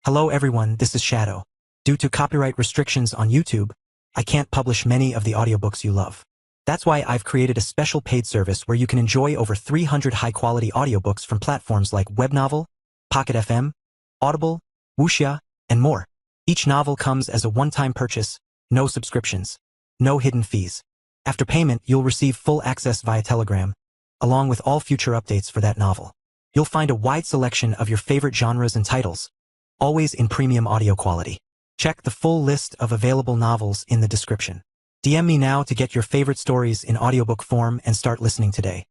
Hello everyone, this is Shadow. Due to copyright restrictions on YouTube, I can't publish many of the audiobooks you love. That's why I've created a special paid service where you can enjoy over 300 high-quality audiobooks from platforms like Webnovel, Pocket FM, Audible, Wuxia, and more. Each novel comes as a one-time purchase, no subscriptions, no hidden fees. After payment, you'll receive full access via Telegram, along with all future updates for that novel. You'll find a wide selection of your favorite genres and titles, always in premium audio quality. Check the full list of available novels in the description. DM me now to get your favorite stories in audiobook form and start listening today.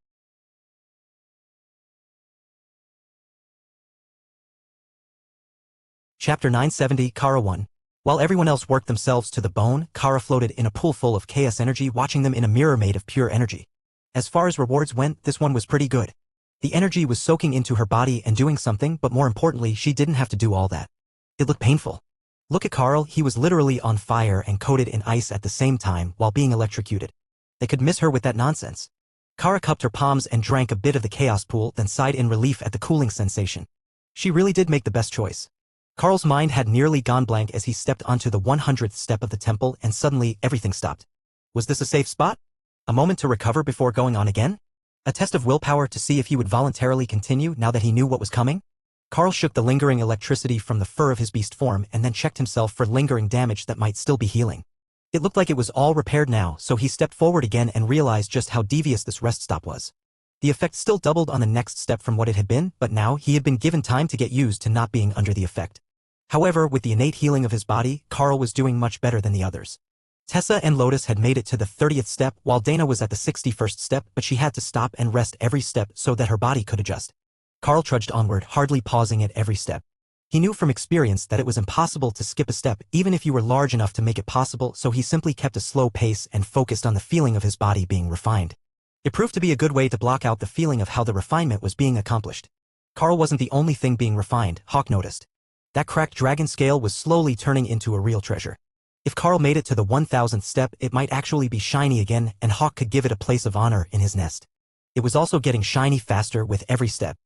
Chapter 970, Kara 1. While everyone else worked themselves to the bone, Kara floated in a pool full of chaos energy, watching them in a mirror made of pure energy. As far as rewards went, this one was pretty good. The energy was soaking into her body and doing something, but more importantly, she didn't have to do all that. It looked painful. Look at Carl, he was literally on fire and coated in ice at the same time while being electrocuted. They could miss her with that nonsense. Kara cupped her palms and drank a bit of the chaos pool, then sighed in relief at the cooling sensation. She really did make the best choice. Carl's mind had nearly gone blank as he stepped onto the 100th step of the temple, and suddenly everything stopped. Was this a safe spot? A moment to recover before going on again? A test of willpower to see if he would voluntarily continue now that he knew what was coming? Carl shook the lingering electricity from the fur of his beast form and then checked himself for lingering damage that might still be healing. It looked like it was all repaired now, so he stepped forward again and realized just how devious this rest stop was. The effect still doubled on the next step from what it had been, but now he had been given time to get used to not being under the effect. However, with the innate healing of his body, Carl was doing much better than the others. Tessa and Lotus had made it to the 30th step while Dana was at the 61st step, but she had to stop and rest every step so that her body could adjust. Carl trudged onward, hardly pausing at every step. He knew from experience that it was impossible to skip a step even if you were large enough to make it possible, so he simply kept a slow pace and focused on the feeling of his body being refined. It proved to be a good way to block out the feeling of how the refinement was being accomplished. Carl wasn't the only thing being refined, Hawk noticed. That cracked dragon scale was slowly turning into a real treasure. If Carl made it to the 1000th step, it might actually be shiny again, and Hawk could give it a place of honor in his nest. It was also getting shiny faster with every step.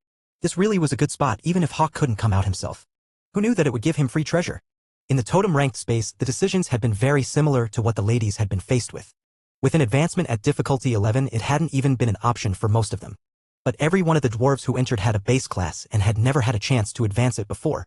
This really was a good spot even if Hawk couldn't come out himself. Who knew that it would give him free treasure? In the totem-ranked space, the decisions had been very similar to what the ladies had been faced with. With an advancement at difficulty 11, it hadn't even been an option for most of them. But every one of the dwarves who entered had a base class and had never had a chance to advance it before.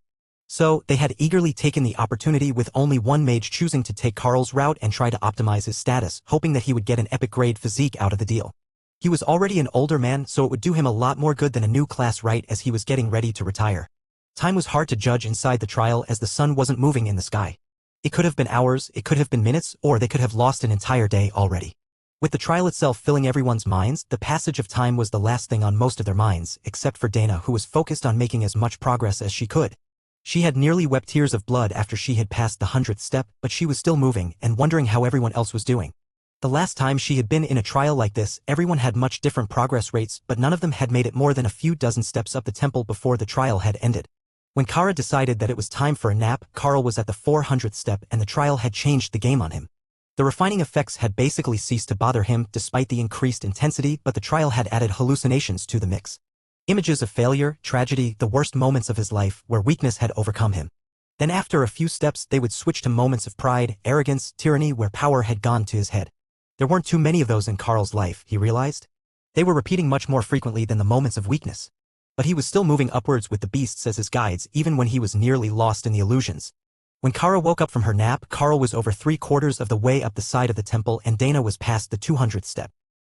So, they had eagerly taken the opportunity, with only one mage choosing to take Carl's route and try to optimize his status, hoping that he would get an epic grade physique out of the deal. He was already an older man, so it would do him a lot more good than a new class right as he was getting ready to retire. Time was hard to judge inside the trial as the sun wasn't moving in the sky. It could have been hours, it could have been minutes, or they could have lost an entire day already. With the trial itself filling everyone's minds, the passage of time was the last thing on most of their minds, except for Dana, who was focused on making as much progress as she could. She had nearly wept tears of blood after she had passed the 100th step, but she was still moving and wondering how everyone else was doing. The last time she had been in a trial like this, everyone had much different progress rates, but none of them had made it more than a few dozen steps up the temple before the trial had ended. When Kara decided that it was time for a nap, Carl was at the 400th step and the trial had changed the game on him. The refining effects had basically ceased to bother him despite the increased intensity, but the trial had added hallucinations to the mix. Images of failure, tragedy, the worst moments of his life where weakness had overcome him. Then after a few steps they would switch to moments of pride, arrogance, tyranny where power had gone to his head. There weren't too many of those in Carl's life, he realized. They were repeating much more frequently than the moments of weakness. But he was still moving upwards with the beasts as his guides, even when he was nearly lost in the illusions. When Kara woke up from her nap, Carl was over 3/4 of the way up the side of the temple and Dana was past the 200th step.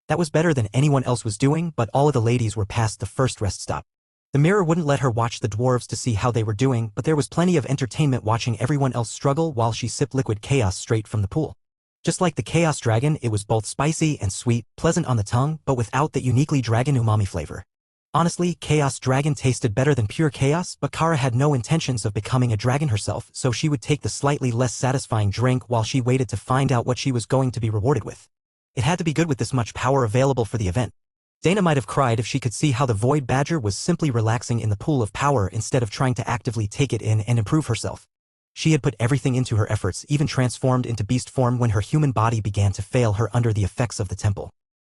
That was better than anyone else was doing, but all of the ladies were past the first rest stop. The mirror wouldn't let her watch the dwarves to see how they were doing, but there was plenty of entertainment watching everyone else struggle while she sipped liquid chaos straight from the pool. Just like the Chaos Dragon, it was both spicy and sweet, pleasant on the tongue, but without that uniquely dragon umami flavor. Honestly, Chaos Dragon tasted better than pure chaos, but Kara had no intentions of becoming a dragon herself, so she would take the slightly less satisfying drink while she waited to find out what she was going to be rewarded with. It had to be good with this much power available for the event. Dana might have cried if she could see how the Void Badger was simply relaxing in the pool of power instead of trying to actively take it in and improve herself. She had put everything into her efforts, even transformed into beast form when her human body began to fail her under the effects of the temple.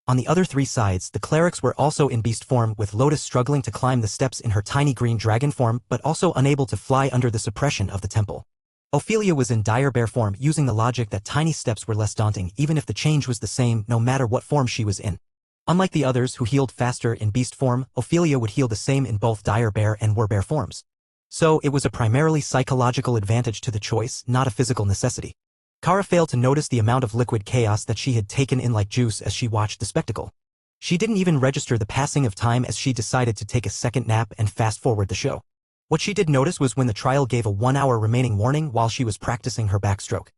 On the other 3 sides, the clerics were also in beast form, with Lotus struggling to climb the steps in her tiny green dragon form but also unable to fly under the suppression of the temple. Ophelia was in dire bear form, using the logic that tiny steps were less daunting even if the change was the same no matter what form she was in. Unlike the others who healed faster in beast form, Ophelia would heal the same in both dire bear and war bear forms. So it was a primarily psychological advantage to the choice, not a physical necessity. Kara failed to notice the amount of liquid chaos that she had taken in like juice as she watched the spectacle. She didn't even register the passing of time as she decided to take a second nap and fast-forward the show. What she did notice was when the trial gave a 1-hour remaining warning while she was practicing her backstroke.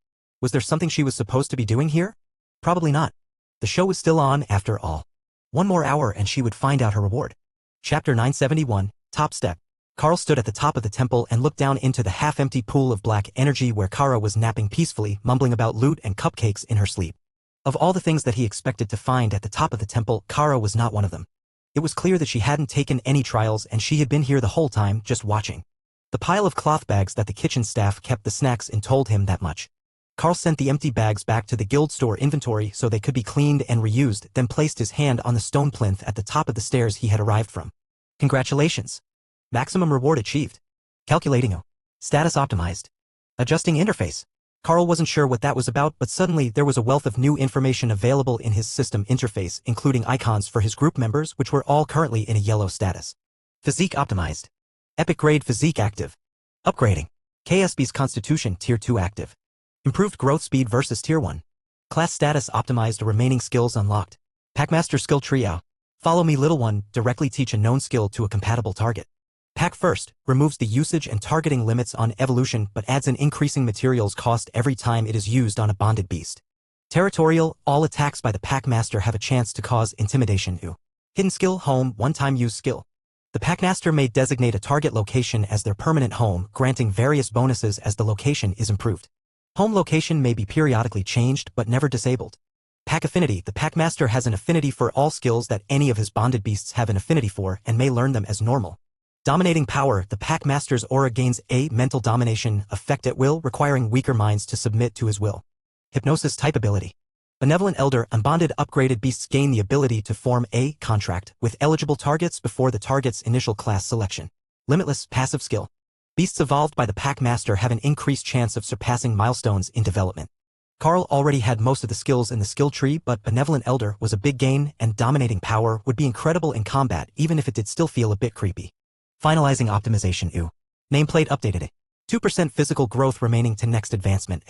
Was there something she was supposed to be doing here? Probably not. The show was still on after all. 1 more hour and she would find out her reward. Chapter 971, Top Step. Carl stood at the top of the temple and looked down into the half-empty pool of black energy where Kara was napping peacefully, mumbling about loot and cupcakes in her sleep. Of all the things that he expected to find at the top of the temple, Kara was not one of them. It was clear that she hadn't taken any trials and she had been here the whole time, just watching. The pile of cloth bags that the kitchen staff kept the snacks in told him that much. Carl sent the empty bags back to the guild store inventory so they could be cleaned and reused, then placed his hand on the stone plinth at the top of the stairs he had arrived from. Congratulations. Maximum reward achieved. Calculating. Status optimized. Adjusting interface. Carl wasn't sure what that was about, but suddenly there was a wealth of new information available in his system interface, including icons for his group members, which were all currently in a yellow status. Physique optimized. Epic grade physique active. Upgrading. KSB's Constitution Tier 2 active. Improved growth speed versus Tier 1. Class status optimized. Remaining skills unlocked. Packmaster skill trio. Follow me little one, directly teach a known skill to a compatible target. Pack first, removes the usage and targeting limits on evolution but adds an increasing materials cost every time it is used on a bonded beast. Territorial, all attacks by the Packmaster have a chance to cause intimidation. Hidden skill, home, one-time use skill. The Packmaster may designate a target location as their permanent home, granting various bonuses as the location is improved. Home location may be periodically changed but never disabled. Pack affinity, the Packmaster has an affinity for all skills that any of his bonded beasts have an affinity for and may learn them as normal. Dominating power, the Packmaster's aura gains a mental domination effect at will, requiring weaker minds to submit to his will. Hypnosis type ability. Benevolent Elder, unbonded upgraded beasts gain the ability to form a contract with eligible targets before the target's initial class selection. Limitless passive skill. Beasts evolved by the Packmaster have an increased chance of surpassing milestones in development. Carl already had most of the skills in the skill tree, but Benevolent Elder was a big gain, and Dominating Power would be incredible in combat even if it did still feel a bit creepy. Finalizing optimization. Nameplate updated. 2% physical growth remaining to next advancement.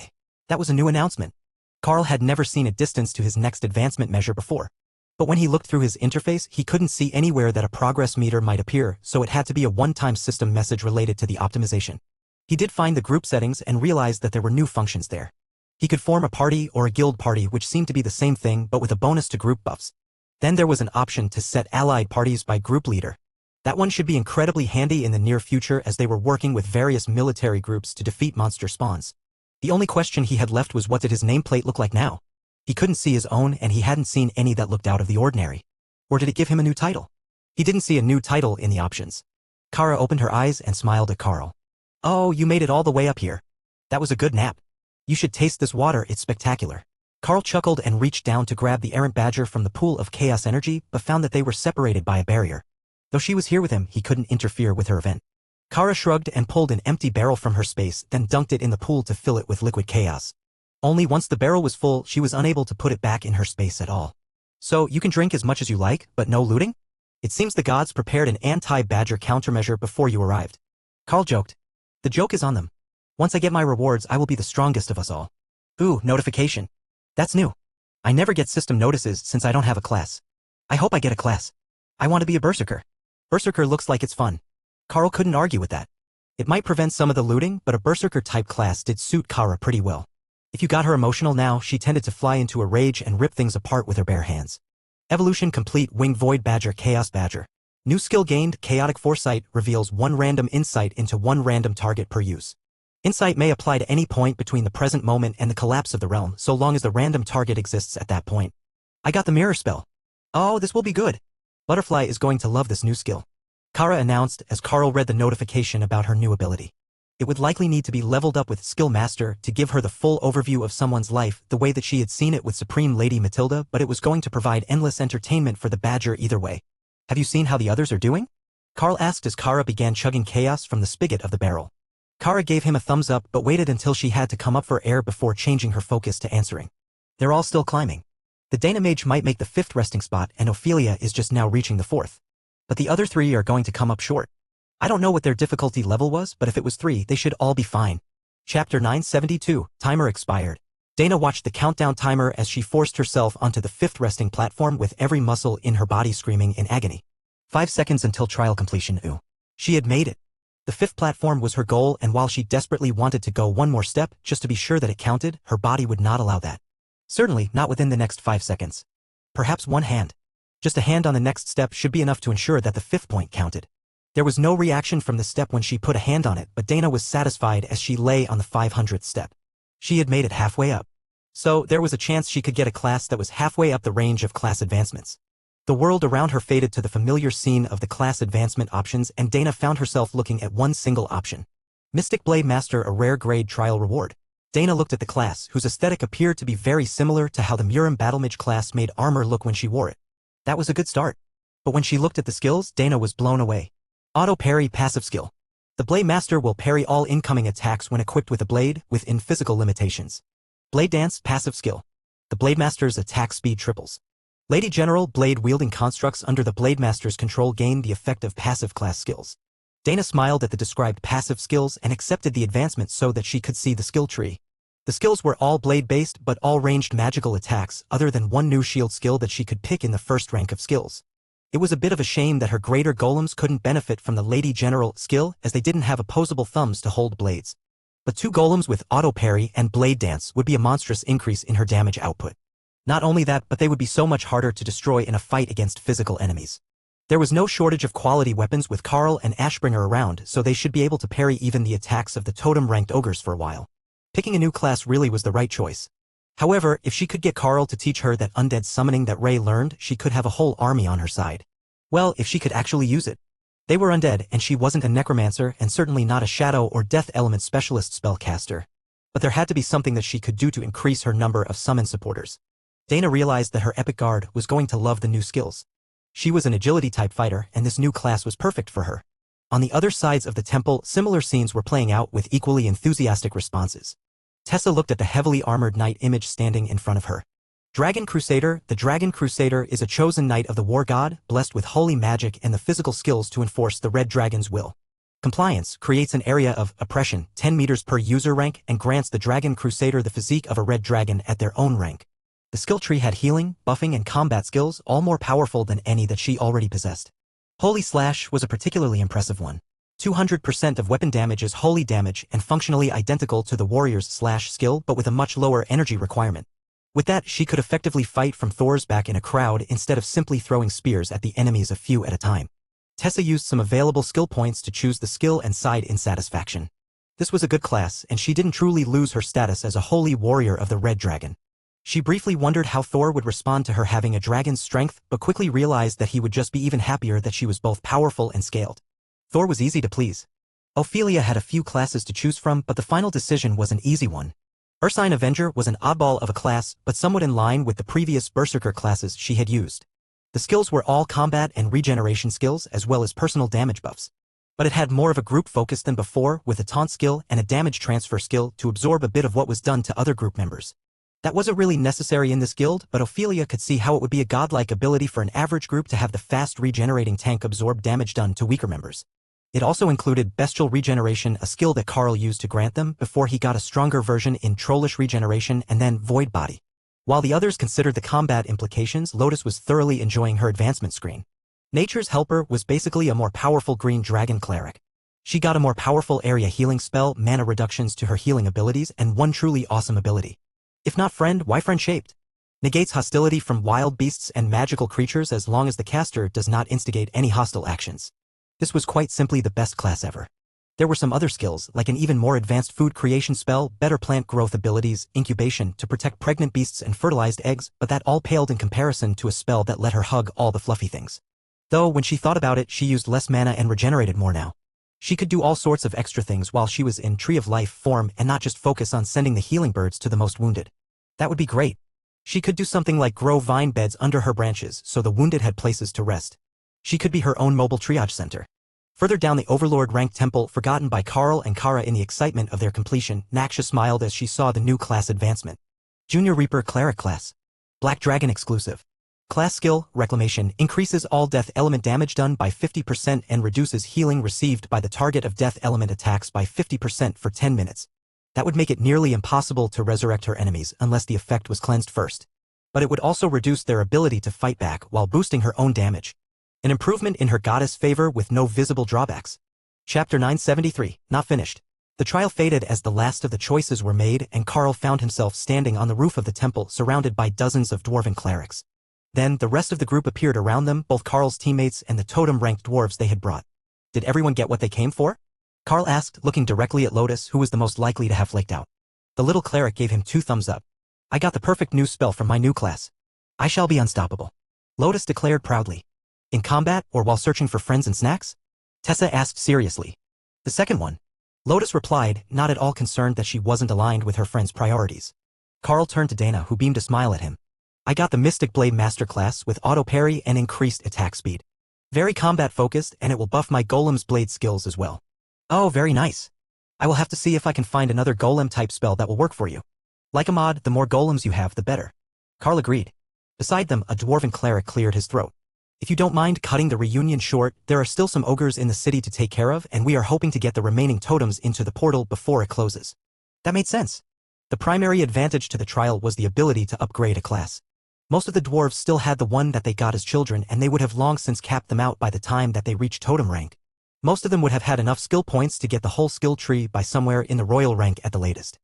That was a new announcement. Carl had never seen a distance to his next advancement measure before. But when he looked through his interface, he couldn't see anywhere that a progress meter might appear, so it had to be a one-time system message related to the optimization. He did find the group settings and realized that there were new functions there. He could form a party or a guild party, which seemed to be the same thing but with a bonus to group buffs. Then there was an option to set allied parties by group leader. That one should be incredibly handy in the near future as they were working with various military groups to defeat monster spawns. The only question he had left was what did his nameplate look like now? He couldn't see his own and he hadn't seen any that looked out of the ordinary. Or did it give him a new title? He didn't see a new title in the options. Kara opened her eyes and smiled at Carl. Oh, you made it all the way up here. That was a good nap. You should taste this water, it's spectacular. Carl chuckled and reached down to grab the errant badger from the pool of chaos energy but found that they were separated by a barrier. Though she was here with him, he couldn't interfere with her event. Kara shrugged and pulled an empty barrel from her space, then dunked it in the pool to fill it with liquid chaos. Only once the barrel was full, she was unable to put it back in her space at all. So, you can drink as much as you like, but no looting? It seems the gods prepared an anti-badger countermeasure before you arrived. Carl joked. The joke is on them. Once I get my rewards, I will be the strongest of us all. Ooh, notification. That's new. I never get system notices since I don't have a class. I hope I get a class. I want to be a berserker. Berserker looks like it's fun. Carl couldn't argue with that. It might prevent some of the looting, but a berserker-type class did suit Kara pretty well. If you got her emotional now, she tended to fly into a rage and rip things apart with her bare hands. Evolution complete. Winged Void Badger, Chaos Badger. New skill gained. Chaotic Foresight reveals 1 random insight into 1 random target per use. Insight may apply to any point between the present moment and the collapse of the realm, so long as the random target exists at that point. I got the mirror spell. Oh, this will be good. Butterfly is going to love this new skill. Kara announced as Carl read the notification about her new ability. It would likely need to be leveled up with Skill Master to give her the full overview of someone's life the way that she had seen it with Supreme Lady Matilda, but it was going to provide endless entertainment for the Badger either way. Have you seen how the others are doing? Carl asked as Kara began chugging chaos from the spigot of the barrel. Kara gave him a thumbs up but waited until she had to come up for air before changing her focus to answering. They're all still climbing. The Dana Mage might make the 5th resting spot and Ophelia is just now reaching the 4th. But the other 3 are going to come up short. I don't know what their difficulty level was, but if it was 3, they should all be fine. Chapter 972, Timer expired. Dana watched the countdown timer as she forced herself onto the 5th resting platform with every muscle in her body screaming in agony. 5 seconds until trial completion. She had made it. The 5th platform was her goal, and while she desperately wanted to go one more step just to be sure that it counted, her body would not allow that. Certainly not within the next 5 seconds. Perhaps one hand. Just a hand on the next step should be enough to ensure that the 5th point counted. There was no reaction from the step when she put a hand on it, but Dana was satisfied as she lay on the 500th step. She had made it halfway up. So there was a chance she could get a class that was halfway up the range of class advancements. The world around her faded to the familiar scene of the class advancement options, and Dana found herself looking at one single option. Mystic Blade Master, a rare grade trial reward. Dana looked at the class, whose aesthetic appeared to be very similar to how the Murim Battlemage class made armor look when she wore it. That was a good start. But when she looked at the skills, Dana was blown away. Auto Parry Passive Skill. The Blade Master will parry all incoming attacks when equipped with a blade, within physical limitations. Blade Dance Passive Skill. The Blade Master's attack speed triples. Lady General blade-wielding constructs under the Blade Master's control gain the effect of passive class skills. Dana smiled at the described passive skills and accepted the advancement so that she could see the skill tree. The skills were all blade-based but all ranged magical attacks, other than one new shield skill that she could pick in the first rank of skills. It was a bit of a shame that her greater golems couldn't benefit from the Lady General skill, as they didn't have opposable thumbs to hold blades. But 2 golems with auto parry and blade dance would be a monstrous increase in her damage output. Not only that, but they would be so much harder to destroy in a fight against physical enemies. There was no shortage of quality weapons with Carl and Ashbringer around, so they should be able to parry even the attacks of the totem-ranked ogres for a while. Picking a new class really was the right choice. However, if she could get Carl to teach her that undead summoning that Ray learned, she could have a whole army on her side. Well, if she could actually use it. They were undead, and she wasn't a necromancer and certainly not a shadow or death element specialist spellcaster. But there had to be something that she could do to increase her number of summon supporters. Dana realized that her Epic Guard was going to love the new skills. She was an agility-type fighter, and this new class was perfect for her. On the other sides of the temple, similar scenes were playing out with equally enthusiastic responses. Tessa looked at the heavily armored knight image standing in front of her. Dragon Crusader. The Dragon Crusader is a chosen knight of the war god, blessed with holy magic and the physical skills to enforce the Red Dragon's will. Compliance creates an area of oppression 10 meters per user rank and grants the Dragon Crusader the physique of a red dragon at their own rank. The skill tree had healing, buffing, and combat skills, all more powerful than any that she already possessed. Holy Slash was a particularly impressive one. 200% of weapon damage is holy damage and functionally identical to the warrior's slash skill but with a much lower energy requirement. With that, she could effectively fight from Thor's back in a crowd instead of simply throwing spears at the enemies a few at a time. Tessa used some available skill points to choose the skill and sighed in satisfaction. This was a good class, and she didn't truly lose her status as a holy warrior of the Red Dragon. She briefly wondered how Thor would respond to her having a dragon's strength, but quickly realized that he would just be even happier that she was both powerful and scaled. Thor was easy to please. Ophelia had a few classes to choose from, but the final decision was an easy one. Ursine Avenger was an oddball of a class, but somewhat in line with the previous Berserker classes she had used. The skills were all combat and regeneration skills as well as personal damage buffs. But it had more of a group focus than before, with a taunt skill and a damage transfer skill to absorb a bit of what was done to other group members. That wasn't really necessary in this guild, but Ophelia could see how it would be a godlike ability for an average group to have the fast regenerating tank absorb damage done to weaker members. It also included Bestial Regeneration, a skill that Carl used to grant them before he got a stronger version in Trollish Regeneration and then Void Body. While the others considered the combat implications, Lotus was thoroughly enjoying her advancement screen. Nature's Helper was basically a more powerful green dragon cleric. She got a more powerful area healing spell, mana reductions to her healing abilities, and one truly awesome ability. If not friend, why friend-shaped? Negates hostility from wild beasts and magical creatures as long as the caster does not instigate any hostile actions. This was quite simply the best class ever. There were some other skills, like an even more advanced food creation spell, better plant growth abilities, incubation to protect pregnant beasts and fertilized eggs, but that all paled in comparison to a spell that let her hug all the fluffy things. Though, when she thought about it, she used less mana and regenerated more now. She could do all sorts of extra things while she was in Tree of Life form and not just focus on sending the healing birds to the most wounded. That would be great. She could do something like grow vine beds under her branches so the wounded had places to rest. She could be her own mobile triage center. Further down the Overlord-ranked temple, forgotten by Carl and Kara in the excitement of their completion, Naksha smiled as she saw the new class advancement. Junior Reaper Cleric class. Black Dragon exclusive. Class skill, Reclamation, increases all death element damage done by 50% and reduces healing received by the target of death element attacks by 50% for 10 minutes. That would make it nearly impossible to resurrect her enemies unless the effect was cleansed first. But it would also reduce their ability to fight back while boosting her own damage. An improvement in her goddess favor with no visible drawbacks. Chapter 973, not finished. The trial faded as the last of the choices were made and Carl found himself standing on the roof of the temple surrounded by dozens of dwarven clerics. Then the rest of the group appeared around them, both Carl's teammates and the totem-ranked dwarves they had brought. Did everyone get what they came for? Carl asked, looking directly at Lotus, who was the most likely to have flaked out. The little cleric gave him 2 thumbs up. I got the perfect new spell from my new class. I shall be unstoppable. Lotus declared proudly. In combat, or while searching for friends and snacks? Tessa asked seriously. The second one. Lotus replied, not at all concerned that she wasn't aligned with her friend's priorities. Carl turned to Dana, who beamed a smile at him. I got the Mystic Blade Masterclass with auto parry and increased attack speed. Very combat focused, and it will buff my Golem's blade skills as well. Oh, very nice. I will have to see if I can find another Golem type spell that will work for you. Like a mod, the more golems you have, the better. Carl agreed. Beside them, a dwarven cleric cleared his throat. If you don't mind cutting the reunion short, there are still some ogres in the city to take care of, and we are hoping to get the remaining totems into the portal before it closes. That made sense. The primary advantage to the trial was the ability to upgrade a class. Most of the dwarves still had the one that they got as children, and they would have long since capped them out by the time that they reached totem rank. Most of them would have had enough skill points to get the whole skill tree by somewhere in the royal rank at the latest.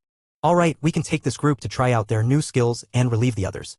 Alright, we can take this group to try out their new skills and relieve the others.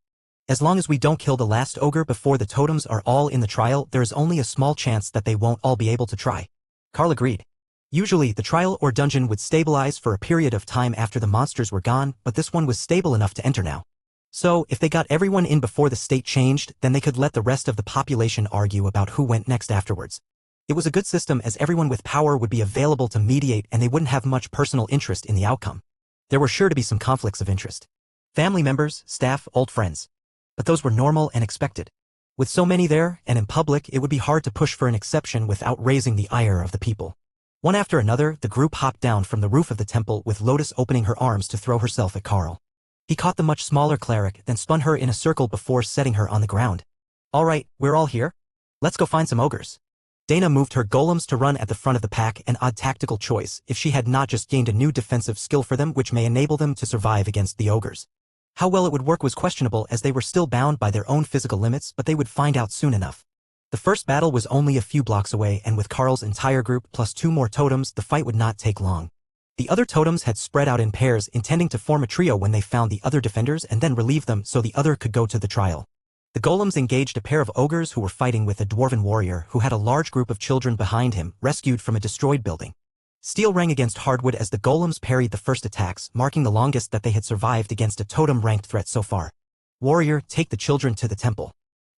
As long as we don't kill the last ogre before the totems are all in the trial, there is only a small chance that they won't all be able to try. Carl agreed. Usually, the trial or dungeon would stabilize for a period of time after the monsters were gone, but this one was stable enough to enter now. So, if they got everyone in before the state changed, then they could let the rest of the population argue about who went next afterwards. It was a good system as everyone with power would be available to mediate and they wouldn't have much personal interest in the outcome. There were sure to be some conflicts of interest. Family members, staff, old friends. But those were normal and expected. With so many there, and in public, it would be hard to push for an exception without raising the ire of the people. One after another, the group hopped down from the roof of the temple with Lotus opening her arms to throw herself at Carl. He caught the much smaller cleric, then spun her in a circle before setting her on the ground. Alright, we're all here? Let's go find some ogres. Dana moved her golems to run at the front of the pack, an odd tactical choice if she had not just gained a new defensive skill for them which may enable them to survive against the ogres. How well it would work was questionable as they were still bound by their own physical limits, but they would find out soon enough. The first battle was only a few blocks away, and with Carl's entire group plus 2 more totems, the fight would not take long. The other totems had spread out in pairs, intending to form a trio when they found the other defenders and then relieve them so the other could go to the trial. The golems engaged a pair of ogres who were fighting with a dwarven warrior who had a large group of children behind him, rescued from a destroyed building. Steel rang against hardwood as the golems parried the first attacks, marking the longest that they had survived against a totem-ranked threat so far. Warrior, take the children to the temple.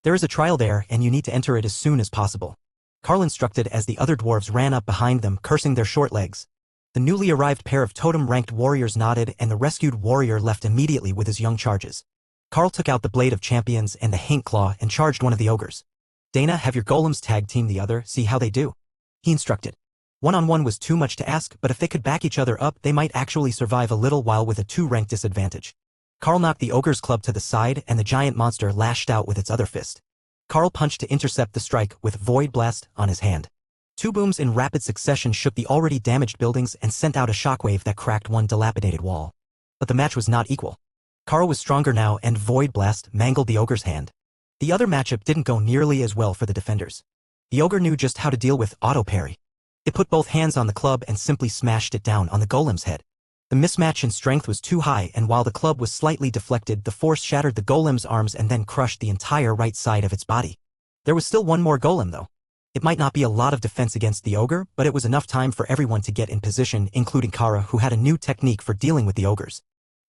There is a trial there, and you need to enter it as soon as possible. Carl instructed as the other dwarves ran up behind them, cursing their short legs. The newly arrived pair of totem-ranked warriors nodded, and the rescued warrior left immediately with his young charges. Carl took out the Blade of Champions and the Haint Claw and charged one of the ogres. Dana, have your golems tag-team the other, see how they do. He instructed. One-on-one was too much to ask, but if they could back each other up, they might actually survive a little while with a 2-rank disadvantage. Carl knocked the ogre's club to the side, and the giant monster lashed out with its other fist. Carl punched to intercept the strike with Void Blast on his hand. 2 booms in rapid succession shook the already damaged buildings and sent out a shockwave that cracked one dilapidated wall. But the match was not equal. Carl was stronger now, and Void Blast mangled the ogre's hand. The other matchup didn't go nearly as well for the defenders. The ogre knew just how to deal with auto parry. It put both hands on the club and simply smashed it down on the golem's head. The mismatch in strength was too high, and while the club was slightly deflected, the force shattered the golem's arms and then crushed the entire right side of its body. There was still one more golem though. It might not be a lot of defense against the ogre, but it was enough time for everyone to get in position, including Kara, who had a new technique for dealing with the ogres.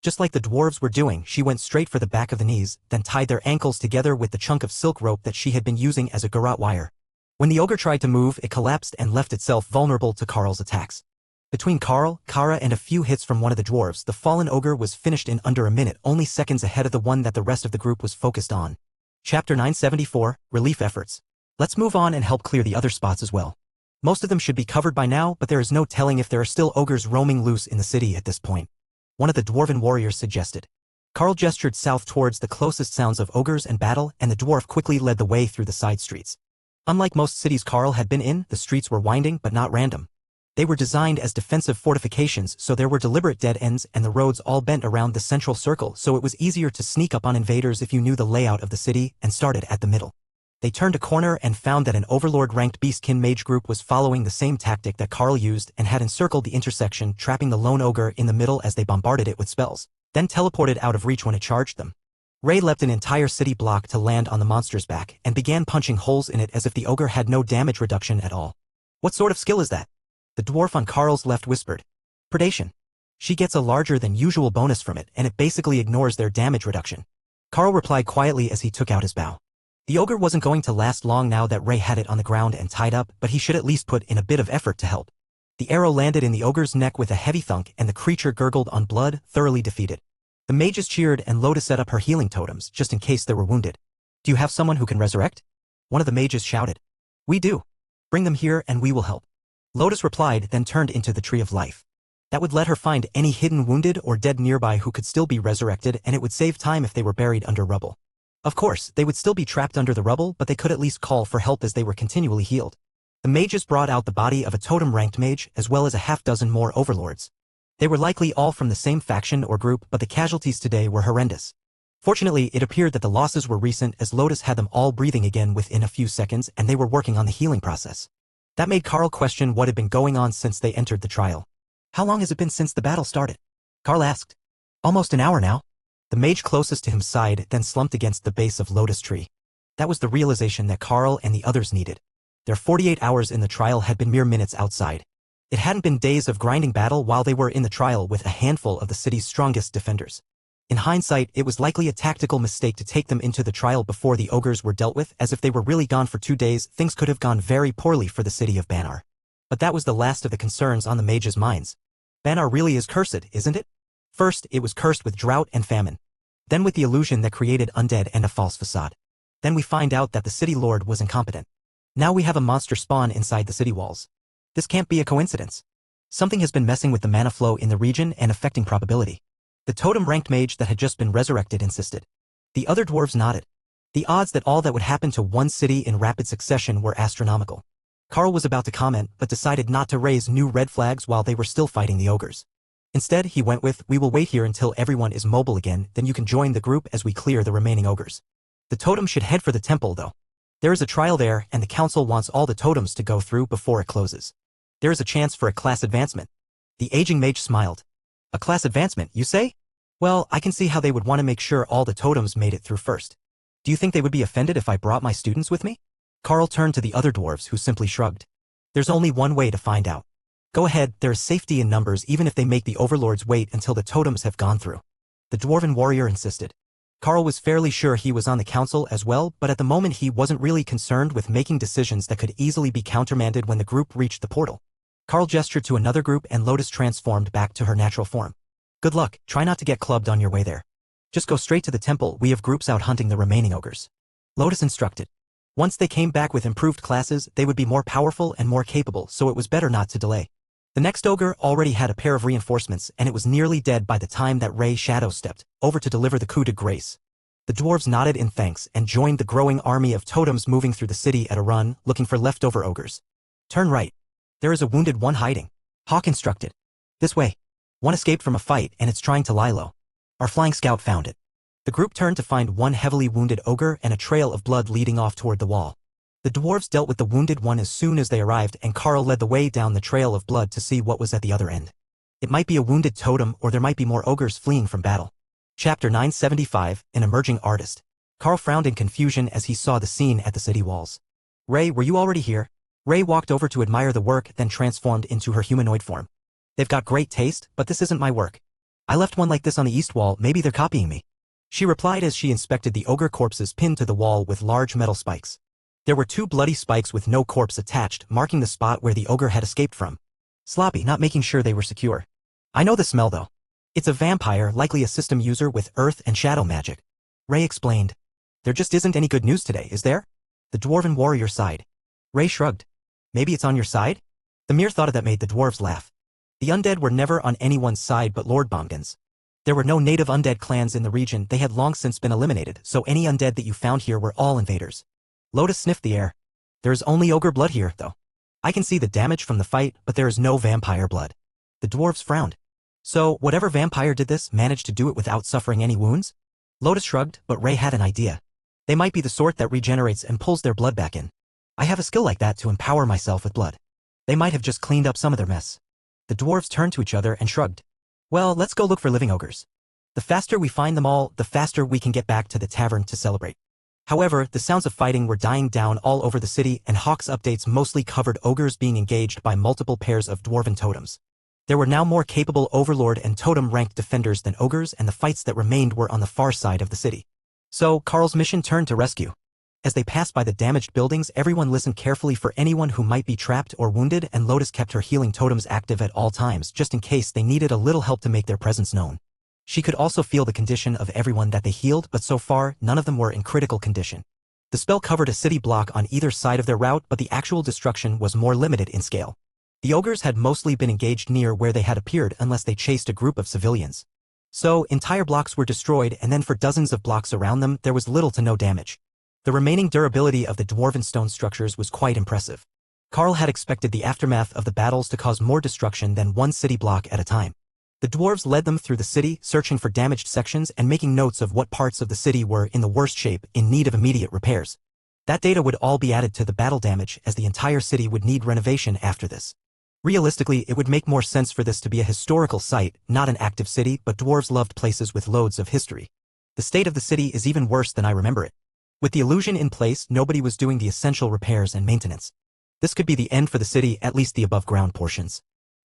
Just like the dwarves were doing, she went straight for the back of the knees, then tied their ankles together with the chunk of silk rope that she had been using as a garrote wire. When the ogre tried to move, it collapsed and left itself vulnerable to Carl's attacks. Between Carl, Kara and a few hits from one of the dwarves, the fallen ogre was finished in under a minute, only seconds ahead of the one that the rest of the group was focused on. Chapter 974, Relief Efforts. Let's move on and help clear the other spots as well. Most of them should be covered by now, but there is no telling if there are still ogres roaming loose in the city at this point. One of the dwarven warriors suggested. Carl gestured south towards the closest sounds of ogres and battle, and the dwarf quickly led the way through the side streets. Unlike most cities Carl had been in, the streets were winding but not random. They were designed as defensive fortifications, so there were deliberate dead ends and the roads all bent around the central circle, so it was easier to sneak up on invaders if you knew the layout of the city and started at the middle. They turned a corner and found that an overlord-ranked beastkin mage group was following the same tactic that Carl used and had encircled the intersection, trapping the lone ogre in the middle as they bombarded it with spells, then teleported out of reach when it charged them. Ray leapt an entire city block to land on the monster's back and began punching holes in it as if the ogre had no damage reduction at all. What sort of skill is that? The dwarf on Carl's left whispered. Predation. She gets a larger than usual bonus from it, and it basically ignores their damage reduction. Carl replied quietly as he took out his bow. The ogre wasn't going to last long now that Ray had it on the ground and tied up, but he should at least put in a bit of effort to help. The arrow landed in the ogre's neck with a heavy thunk, and the creature gurgled on blood, thoroughly defeated. The mages cheered, and Lotus set up her healing totems, just in case they were wounded. Do you have someone who can resurrect? One of the mages shouted. We do. Bring them here and we will help. Lotus replied, then turned into the Tree of Life. That would let her find any hidden wounded or dead nearby who could still be resurrected, and it would save time if they were buried under rubble. Of course, they would still be trapped under the rubble, but they could at least call for help as they were continually healed. The mages brought out the body of a totem-ranked mage, as well as a half-dozen more overlords. They were likely all from the same faction or group, but the casualties today were horrendous. Fortunately, it appeared that the losses were recent, as Lotus had them all breathing again within a few seconds, and they were working on the healing process. That made Carl question what had been going on since they entered the trial. How long has it been since the battle started? Carl asked. Almost an hour now. The mage closest to him sighed, then slumped against the base of Lotus Tree. That was the realization that Carl and the others needed. Their 48 hours in the trial had been mere minutes outside. It hadn't been days of grinding battle while they were in the trial with a handful of the city's strongest defenders. In hindsight, it was likely a tactical mistake to take them into the trial before the ogres were dealt with, as if they were really gone for 2 days, things could have gone very poorly for the city of Banar. But that was the last of the concerns on the mages' minds. Banar really is cursed, isn't it? First, it was cursed with drought and famine. Then with the illusion that created undead and a false facade. Then we find out that the city lord was incompetent. Now we have a monster spawn inside the city walls. This can't be a coincidence. Something has been messing with the mana flow in the region and affecting probability. The totem-ranked mage that had just been resurrected insisted. The other dwarves nodded. The odds that all that would happen to one city in rapid succession were astronomical. Carl was about to comment, but decided not to raise new red flags while they were still fighting the ogres. Instead, he went with, we will wait here until everyone is mobile again, then you can join the group as we clear the remaining ogres. The totem should head for the temple, though. There is a trial there, and the council wants all the totems to go through before it closes. There is a chance for a class advancement. The aging mage smiled. A class advancement, you say? Well, I can see how they would want to make sure all the totems made it through first. Do you think they would be offended if I brought my students with me? Carl turned to the other dwarves, who simply shrugged. There's only one way to find out. Go ahead, there is safety in numbers even if they make the overlords wait until the totems have gone through. The dwarven warrior insisted. Carl was fairly sure he was on the council as well, but at the moment he wasn't really concerned with making decisions that could easily be countermanded when the group reached the portal. Carl gestured to another group and Lotus transformed back to her natural form. Good luck, try not to get clubbed on your way there. Just go straight to the temple, we have groups out hunting the remaining ogres. Lotus instructed. Once they came back with improved classes, they would be more powerful and more capable, so it was better not to delay. The next ogre already had a pair of reinforcements, and it was nearly dead by the time that Ray Shadow stepped over to deliver the coup de grace. The dwarves nodded in thanks and joined the growing army of totems moving through the city at a run, looking for leftover ogres. Turn right. There is a wounded one hiding. Hawk instructed. This way. One escaped from a fight, and it's trying to lie low. Our flying scout found it. The group turned to find one heavily wounded ogre and a trail of blood leading off toward the wall. The dwarves dealt with the wounded one as soon as they arrived, and Carl led the way down the trail of blood to see what was at the other end. It might be a wounded totem, or there might be more ogres fleeing from battle. Chapter 975, An Emerging Artist. Carl frowned in confusion as he saw the scene at the city walls. Ray, were you already here? Ray walked over to admire the work, then transformed into her humanoid form. They've got great taste, but this isn't my work. I left one like this on the east wall, maybe they're copying me. She replied as she inspected the ogre corpses pinned to the wall with large metal spikes. There were 2 bloody spikes with no corpse attached, marking the spot where the ogre had escaped from. Sloppy, not making sure they were secure. I know the smell though. It's a vampire, likely a system user with earth and shadow magic. Ray explained. There just isn't any good news today, is there? The dwarven warrior sighed. Ray shrugged. Maybe it's on your side? The mere thought of that made the dwarves laugh. The undead were never on anyone's side but Lord Bomgan's. There were no native undead clans in the region, they had long since been eliminated, so any undead that you found here were all invaders. Lotus sniffed the air. There is only ogre blood here, though. I can see the damage from the fight, but there is no vampire blood. The dwarves frowned. So, whatever vampire did this managed to do it without suffering any wounds? Lotus shrugged, but Ray had an idea. They might be the sort that regenerates and pulls their blood back in. I have a skill like that to empower myself with blood. They might have just cleaned up some of their mess. The dwarves turned to each other and shrugged. Well, let's go look for living ogres. The faster we find them all, the faster we can get back to the tavern to celebrate. However, the sounds of fighting were dying down all over the city, and Hawk's updates mostly covered ogres being engaged by multiple pairs of dwarven totems. There were now more capable overlord and totem-ranked defenders than ogres, and the fights that remained were on the far side of the city. So, Carl's mission turned to rescue. As they passed by the damaged buildings, everyone listened carefully for anyone who might be trapped or wounded, and Lotus kept her healing totems active at all times just in case they needed a little help to make their presence known. She could also feel the condition of everyone that they healed, but so far, none of them were in critical condition. The spell covered a city block on either side of their route, but the actual destruction was more limited in scale. The ogres had mostly been engaged near where they had appeared unless they chased a group of civilians. So, entire blocks were destroyed, and then for dozens of blocks around them, there was little to no damage. The remaining durability of the dwarven stone structures was quite impressive. Carl had expected the aftermath of the battles to cause more destruction than one city block at a time. The dwarves led them through the city, searching for damaged sections and making notes of what parts of the city were in the worst shape, in need of immediate repairs. That data would all be added to the battle damage, as the entire city would need renovation after this. Realistically, it would make more sense for this to be a historical site, not an active city, but dwarves loved places with loads of history. The state of the city is even worse than I remember it. With the illusion in place, nobody was doing the essential repairs and maintenance. This could be the end for the city, at least the above-ground portions.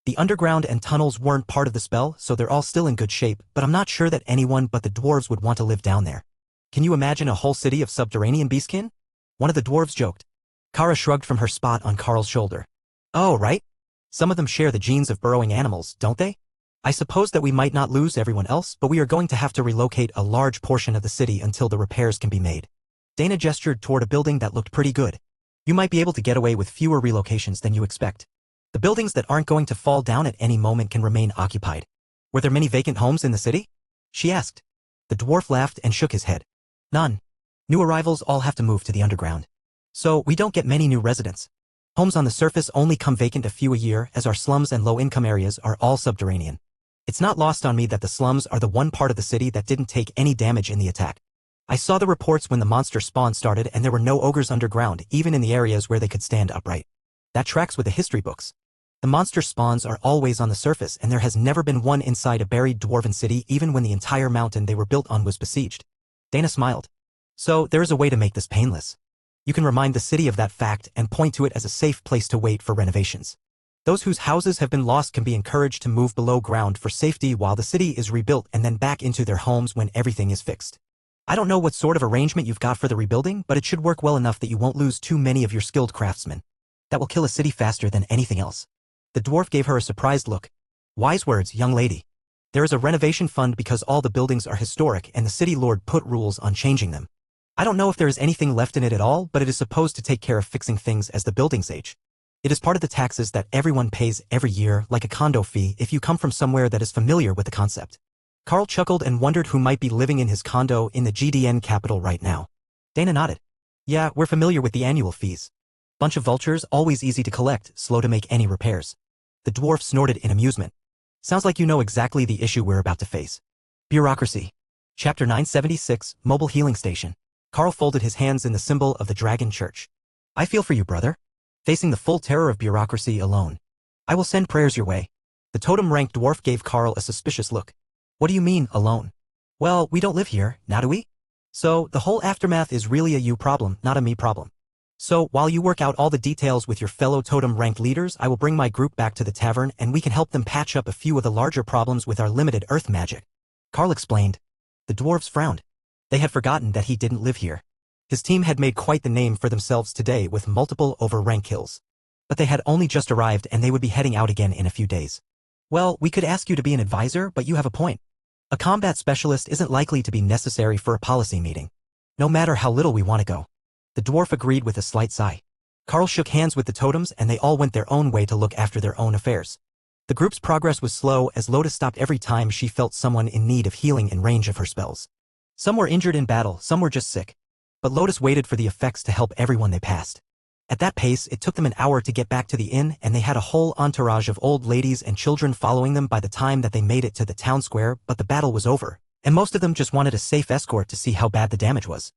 The underground and tunnels weren't part of the spell, so they're all still in good shape, but I'm not sure that anyone but the dwarves would want to live down there. Can you imagine a whole city of subterranean beastkin? One of the dwarves joked. Kara shrugged from her spot on Carl's shoulder. Oh, right? Some of them share the genes of burrowing animals, don't they? I suppose that we might not lose everyone else, but we are going to have to relocate a large portion of the city until the repairs can be made. Dana gestured toward a building that looked pretty good. You might be able to get away with fewer relocations than you expect. The buildings that aren't going to fall down at any moment can remain occupied. Were there many vacant homes in the city? She asked. The dwarf laughed and shook his head. None. New arrivals all have to move to the underground. So, we don't get many new residents. Homes on the surface only come vacant a few a year, as our slums and low-income areas are all subterranean. It's not lost on me that the slums are the one part of the city that didn't take any damage in the attack. I saw the reports when the monster spawn started, and there were no ogres underground, even in the areas where they could stand upright. That tracks with the history books. The monster spawns are always on the surface, and there has never been one inside a buried dwarven city, even when the entire mountain they were built on was besieged. Dana smiled. So, there is a way to make this painless. You can remind the city of that fact and point to it as a safe place to wait for renovations. Those whose houses have been lost can be encouraged to move below ground for safety while the city is rebuilt, and then back into their homes when everything is fixed. I don't know what sort of arrangement you've got for the rebuilding, but it should work well enough that you won't lose too many of your skilled craftsmen. That will kill a city faster than anything else. The dwarf gave her a surprised look. Wise words, young lady. There is a renovation fund because all the buildings are historic and the city lord put rules on changing them. I don't know if there is anything left in it at all, but it is supposed to take care of fixing things as the buildings age. It is part of the taxes that everyone pays every year, like a condo fee, if you come from somewhere that is familiar with the concept. Carl chuckled and wondered who might be living in his condo in the GDN capital right now. Dana nodded. Yeah, we're familiar with the annual fees. Bunch of vultures, always easy to collect, slow to make any repairs. The dwarf snorted in amusement. Sounds like you know exactly the issue we're about to face. Bureaucracy. Chapter 976, Mobile Healing Station. Carl folded his hands in the symbol of the Dragon Church. I feel for you, brother. Facing the full terror of bureaucracy alone. I will send prayers your way. The totem-ranked dwarf gave Carl a suspicious look. What do you mean, alone? Well, we don't live here, now do we? So, the whole aftermath is really a you problem, not a me problem. So, while you work out all the details with your fellow totem-ranked leaders, I will bring my group back to the tavern and we can help them patch up a few of the larger problems with our limited earth magic. Carl explained. The dwarves frowned. They had forgotten that he didn't live here. His team had made quite the name for themselves today with multiple over-rank kills. But they had only just arrived and they would be heading out again in a few days. Well, we could ask you to be an advisor, but you have a point. A combat specialist isn't likely to be necessary for a policy meeting. No matter how little we want to go. The dwarf agreed with a slight sigh. Carl shook hands with the totems and they all went their own way to look after their own affairs. The group's progress was slow as Lotus stopped every time she felt someone in need of healing in range of her spells. Some were injured in battle, some were just sick. But Lotus waited for the effects to help everyone they passed. At that pace, it took them an hour to get back to the inn and they had a whole entourage of old ladies and children following them by the time that they made it to the town square, but the battle was over, and most of them just wanted a safe escort to see how bad the damage was.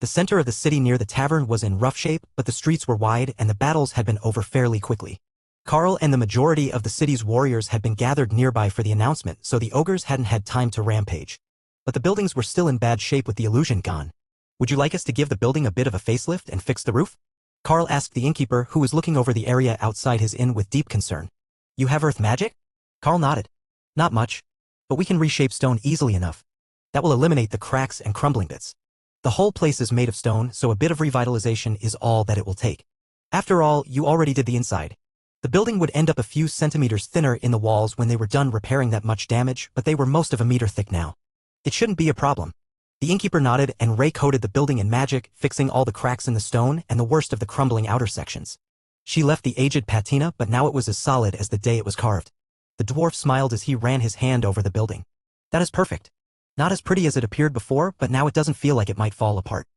The center of the city near the tavern was in rough shape, but the streets were wide and the battles had been over fairly quickly. Carl and the majority of the city's warriors had been gathered nearby for the announcement, so the ogres hadn't had time to rampage. But the buildings were still in bad shape with the illusion gone. Would you like us to give the building a bit of a facelift and fix the roof? Carl asked the innkeeper who was looking over the area outside his inn with deep concern. You have earth magic? Carl nodded. Not much. But we can reshape stone easily enough. That will eliminate the cracks and crumbling bits. The whole place is made of stone, so a bit of revitalization is all that it will take. After all, you already did the inside. The building would end up a few centimeters thinner in the walls when they were done repairing that much damage, but they were most of a meter thick now. It shouldn't be a problem. The innkeeper nodded and Ray coated the building in magic, fixing all the cracks in the stone and the worst of the crumbling outer sections. She left the aged patina, but now it was as solid as the day it was carved. The dwarf smiled as he ran his hand over the building. That is perfect. Not as pretty as it appeared before, but now it doesn't feel like it might fall apart.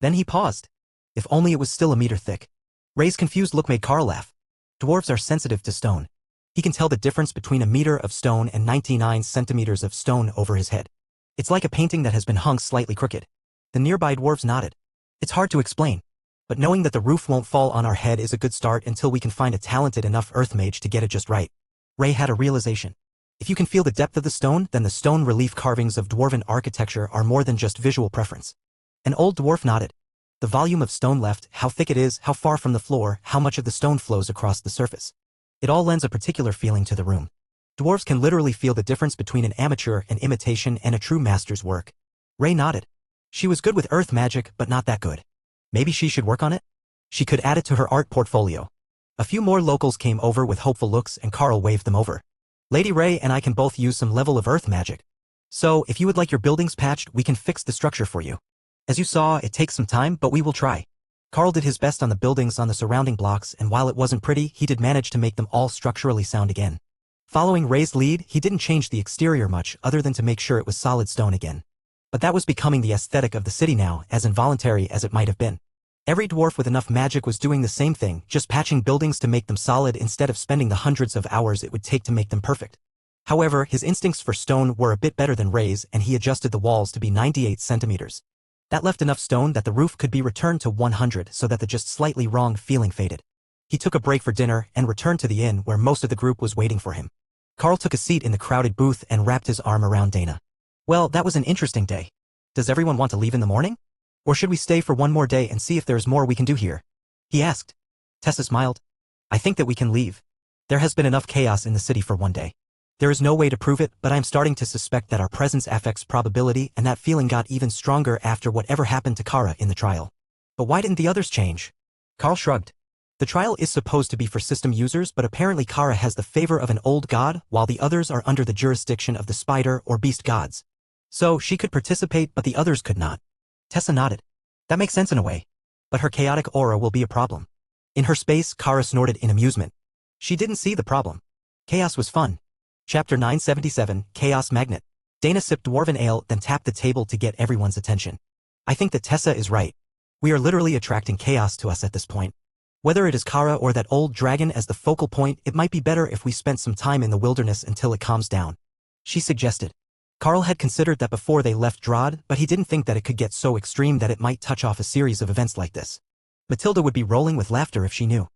Then he paused. If only it was still a meter thick. Ray's confused look made Carl laugh. Dwarves are sensitive to stone. He can tell the difference between a meter of stone and 99 centimeters of stone over his head. It's like a painting that has been hung slightly crooked. The nearby dwarves nodded. It's hard to explain. But knowing that the roof won't fall on our head is a good start until we can find a talented enough earth mage to get it just right. Ray had a realization. If you can feel the depth of the stone, then the stone relief carvings of dwarven architecture are more than just visual preference. An old dwarf nodded. The volume of stone left, how thick it is, how far from the floor, how much of the stone flows across the surface. It all lends a particular feeling to the room. Dwarves can literally feel the difference between an amateur, an imitation, and a true master's work. Ray nodded. She was good with earth magic, but not that good. Maybe she should work on it? She could add it to her art portfolio. A few more locals came over with hopeful looks and Carl waved them over. Lady Ray and I can both use some level of earth magic. So, if you would like your buildings patched, we can fix the structure for you. As you saw, it takes some time, but we will try. Carl did his best on the buildings on the surrounding blocks, and while it wasn't pretty, he did manage to make them all structurally sound again. Following Ray's lead, he didn't change the exterior much other than to make sure it was solid stone again. But that was becoming the aesthetic of the city now, as involuntary as it might have been. Every dwarf with enough magic was doing the same thing, just patching buildings to make them solid instead of spending the hundreds of hours it would take to make them perfect. However, his instincts for stone were a bit better than Ray's and he adjusted the walls to be 98 centimeters. That left enough stone that the roof could be returned to 100 so that the just slightly wrong feeling faded. He took a break for dinner and returned to the inn where most of the group was waiting for him. Carl took a seat in the crowded booth and wrapped his arm around Dana. Well, that was an interesting day. Does everyone want to leave in the morning? Or should we stay for one more day and see if there's more we can do here? He asked. Tessa smiled. I think that we can leave. There has been enough chaos in the city for one day. There is no way to prove it, but I'm starting to suspect that our presence affects probability, and that feeling got even stronger after whatever happened to Kara in the trial. But why didn't the others change? Carl shrugged. The trial is supposed to be for system users, but apparently Kara has the favor of an old god, while the others are under the jurisdiction of the spider or beast gods. So she could participate, but the others could not. Tessa nodded. That makes sense in a way. But her chaotic aura will be a problem. In her space, Kara snorted in amusement. She didn't see the problem. Chaos was fun. Chapter 977, Chaos Magnet. Dana sipped dwarven ale, then tapped the table to get everyone's attention. I think that Tessa is right. We are literally attracting chaos to us at this point. Whether it is Kara or that old dragon as the focal point, it might be better if we spent some time in the wilderness until it calms down. She suggested. Carl had considered that before they left Drod, but he didn't think that it could get so extreme that it might touch off a series of events like this. Matilda would be rolling with laughter if she knew.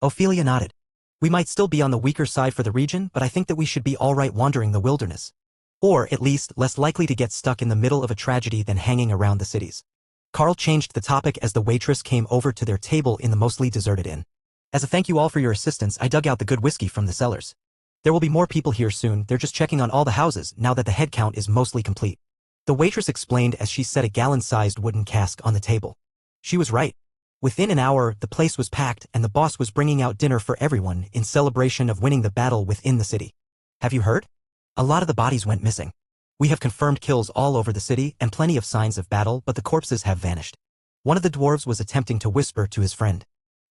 Ophelia nodded. We might still be on the weaker side for the region, but I think that we should be alright wandering the wilderness. Or, at least, less likely to get stuck in the middle of a tragedy than hanging around the cities. Carl changed the topic as the waitress came over to their table in the mostly deserted inn. As a thank you all for your assistance, I dug out the good whiskey from the cellars. There will be more people here soon, they're just checking on all the houses now that the head count is mostly complete. The waitress explained as she set a gallon-sized wooden cask on the table. She was right. Within an hour, the place was packed and the boss was bringing out dinner for everyone in celebration of winning the battle within the city. Have you heard? A lot of the bodies went missing. We have confirmed kills all over the city and plenty of signs of battle, but the corpses have vanished. One of the dwarves was attempting to whisper to his friend.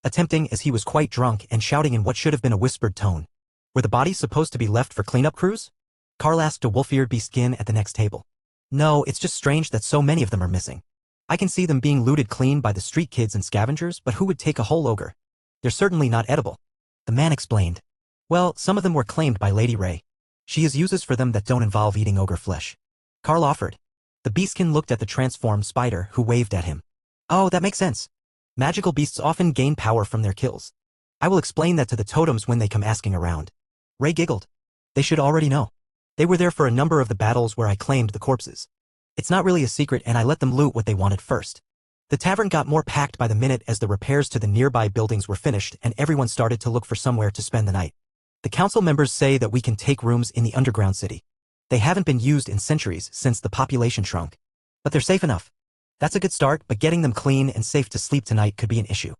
Attempting as he was quite drunk and shouting in what should have been a whispered tone. Were the bodies supposed to be left for cleanup crews? Carl asked a wolf-eared beastkin at the next table. No, it's just strange that so many of them are missing. I can see them being looted clean by the street kids and scavengers, but who would take a whole ogre? They're certainly not edible. The man explained. Well, some of them were claimed by Lady Ray. She has uses for them that don't involve eating ogre flesh. Carl offered. The beastkin looked at the transformed spider, who waved at him. Oh, that makes sense. Magical beasts often gain power from their kills. I will explain that to the totems when they come asking around. Ray giggled. They should already know. They were there for a number of the battles where I claimed the corpses. It's not really a secret and I let them loot what they wanted first. The tavern got more packed by the minute as the repairs to the nearby buildings were finished and everyone started to look for somewhere to spend the night. The council members say that we can take rooms in the underground city. They haven't been used in centuries since the population shrunk. But they're safe enough. That's a good start, but getting them clean and safe to sleep tonight could be an issue.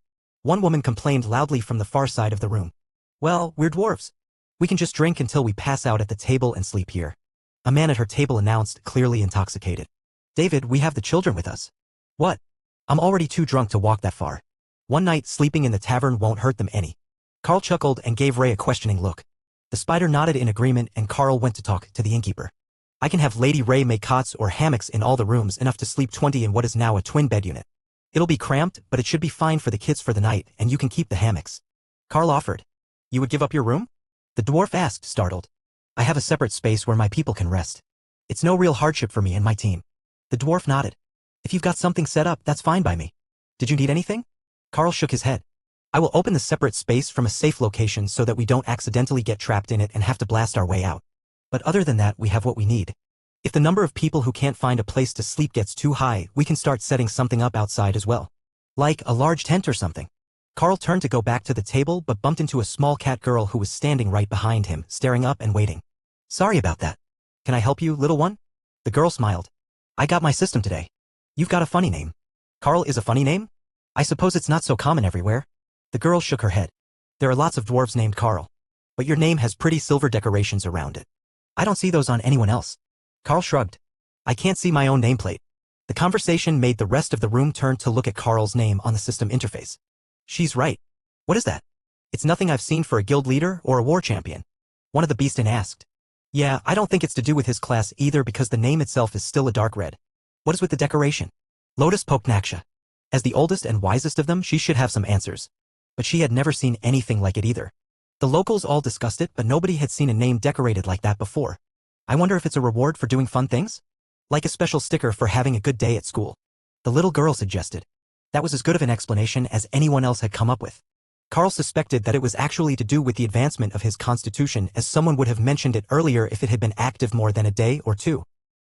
One woman complained loudly from the far side of the room. Well, we're dwarves. We can just drink until we pass out at the table and sleep here. A man at her table announced, clearly intoxicated. David, we have the children with us. What? I'm already too drunk to walk that far. One night sleeping in the tavern won't hurt them any. Carl chuckled and gave Ray a questioning look. The spider nodded in agreement and Carl went to talk to the innkeeper. I can have Lady Ray make cots or hammocks in all the rooms, enough to sleep 20 in what is now a twin bed unit. It'll be cramped, but it should be fine for the kids for the night, and you can keep the hammocks. Carl offered. You would give up your room? The dwarf asked, startled. I have a separate space where my people can rest. It's no real hardship for me and my team. The dwarf nodded. If you've got something set up, that's fine by me. Did you need anything? Carl shook his head. I will open the separate space from a safe location so that we don't accidentally get trapped in it and have to blast our way out. But other than that, we have what we need. If the number of people who can't find a place to sleep gets too high, we can start setting something up outside as well. Like a large tent or something. Carl turned to go back to the table but bumped into a small cat girl who was standing right behind him, staring up and waiting. Sorry about that. Can I help you, little one? The girl smiled. I got my system today. You've got a funny name. Carl is a funny name? I suppose it's not so common everywhere. The girl shook her head. There are lots of dwarves named Carl. But your name has pretty silver decorations around it. I don't see those on anyone else. Carl shrugged. I can't see my own nameplate. The conversation made the rest of the room turn to look at Carl's name on the system interface. She's right. What is that? It's nothing I've seen for a guild leader or a war champion. One of the beastin asked. Yeah, I don't think it's to do with his class either because the name itself is still a dark red. What is with the decoration? Lotus poked Naksha. As the oldest and wisest of them, she should have some answers. But she had never seen anything like it either. The locals all discussed it, but nobody had seen a name decorated like that before. I wonder if it's a reward for doing fun things? Like a special sticker for having a good day at school. The little girl suggested. That was as good of an explanation as anyone else had come up with. Carl suspected that it was actually to do with the advancement of his constitution, as someone would have mentioned it earlier if it had been active more than a day or two.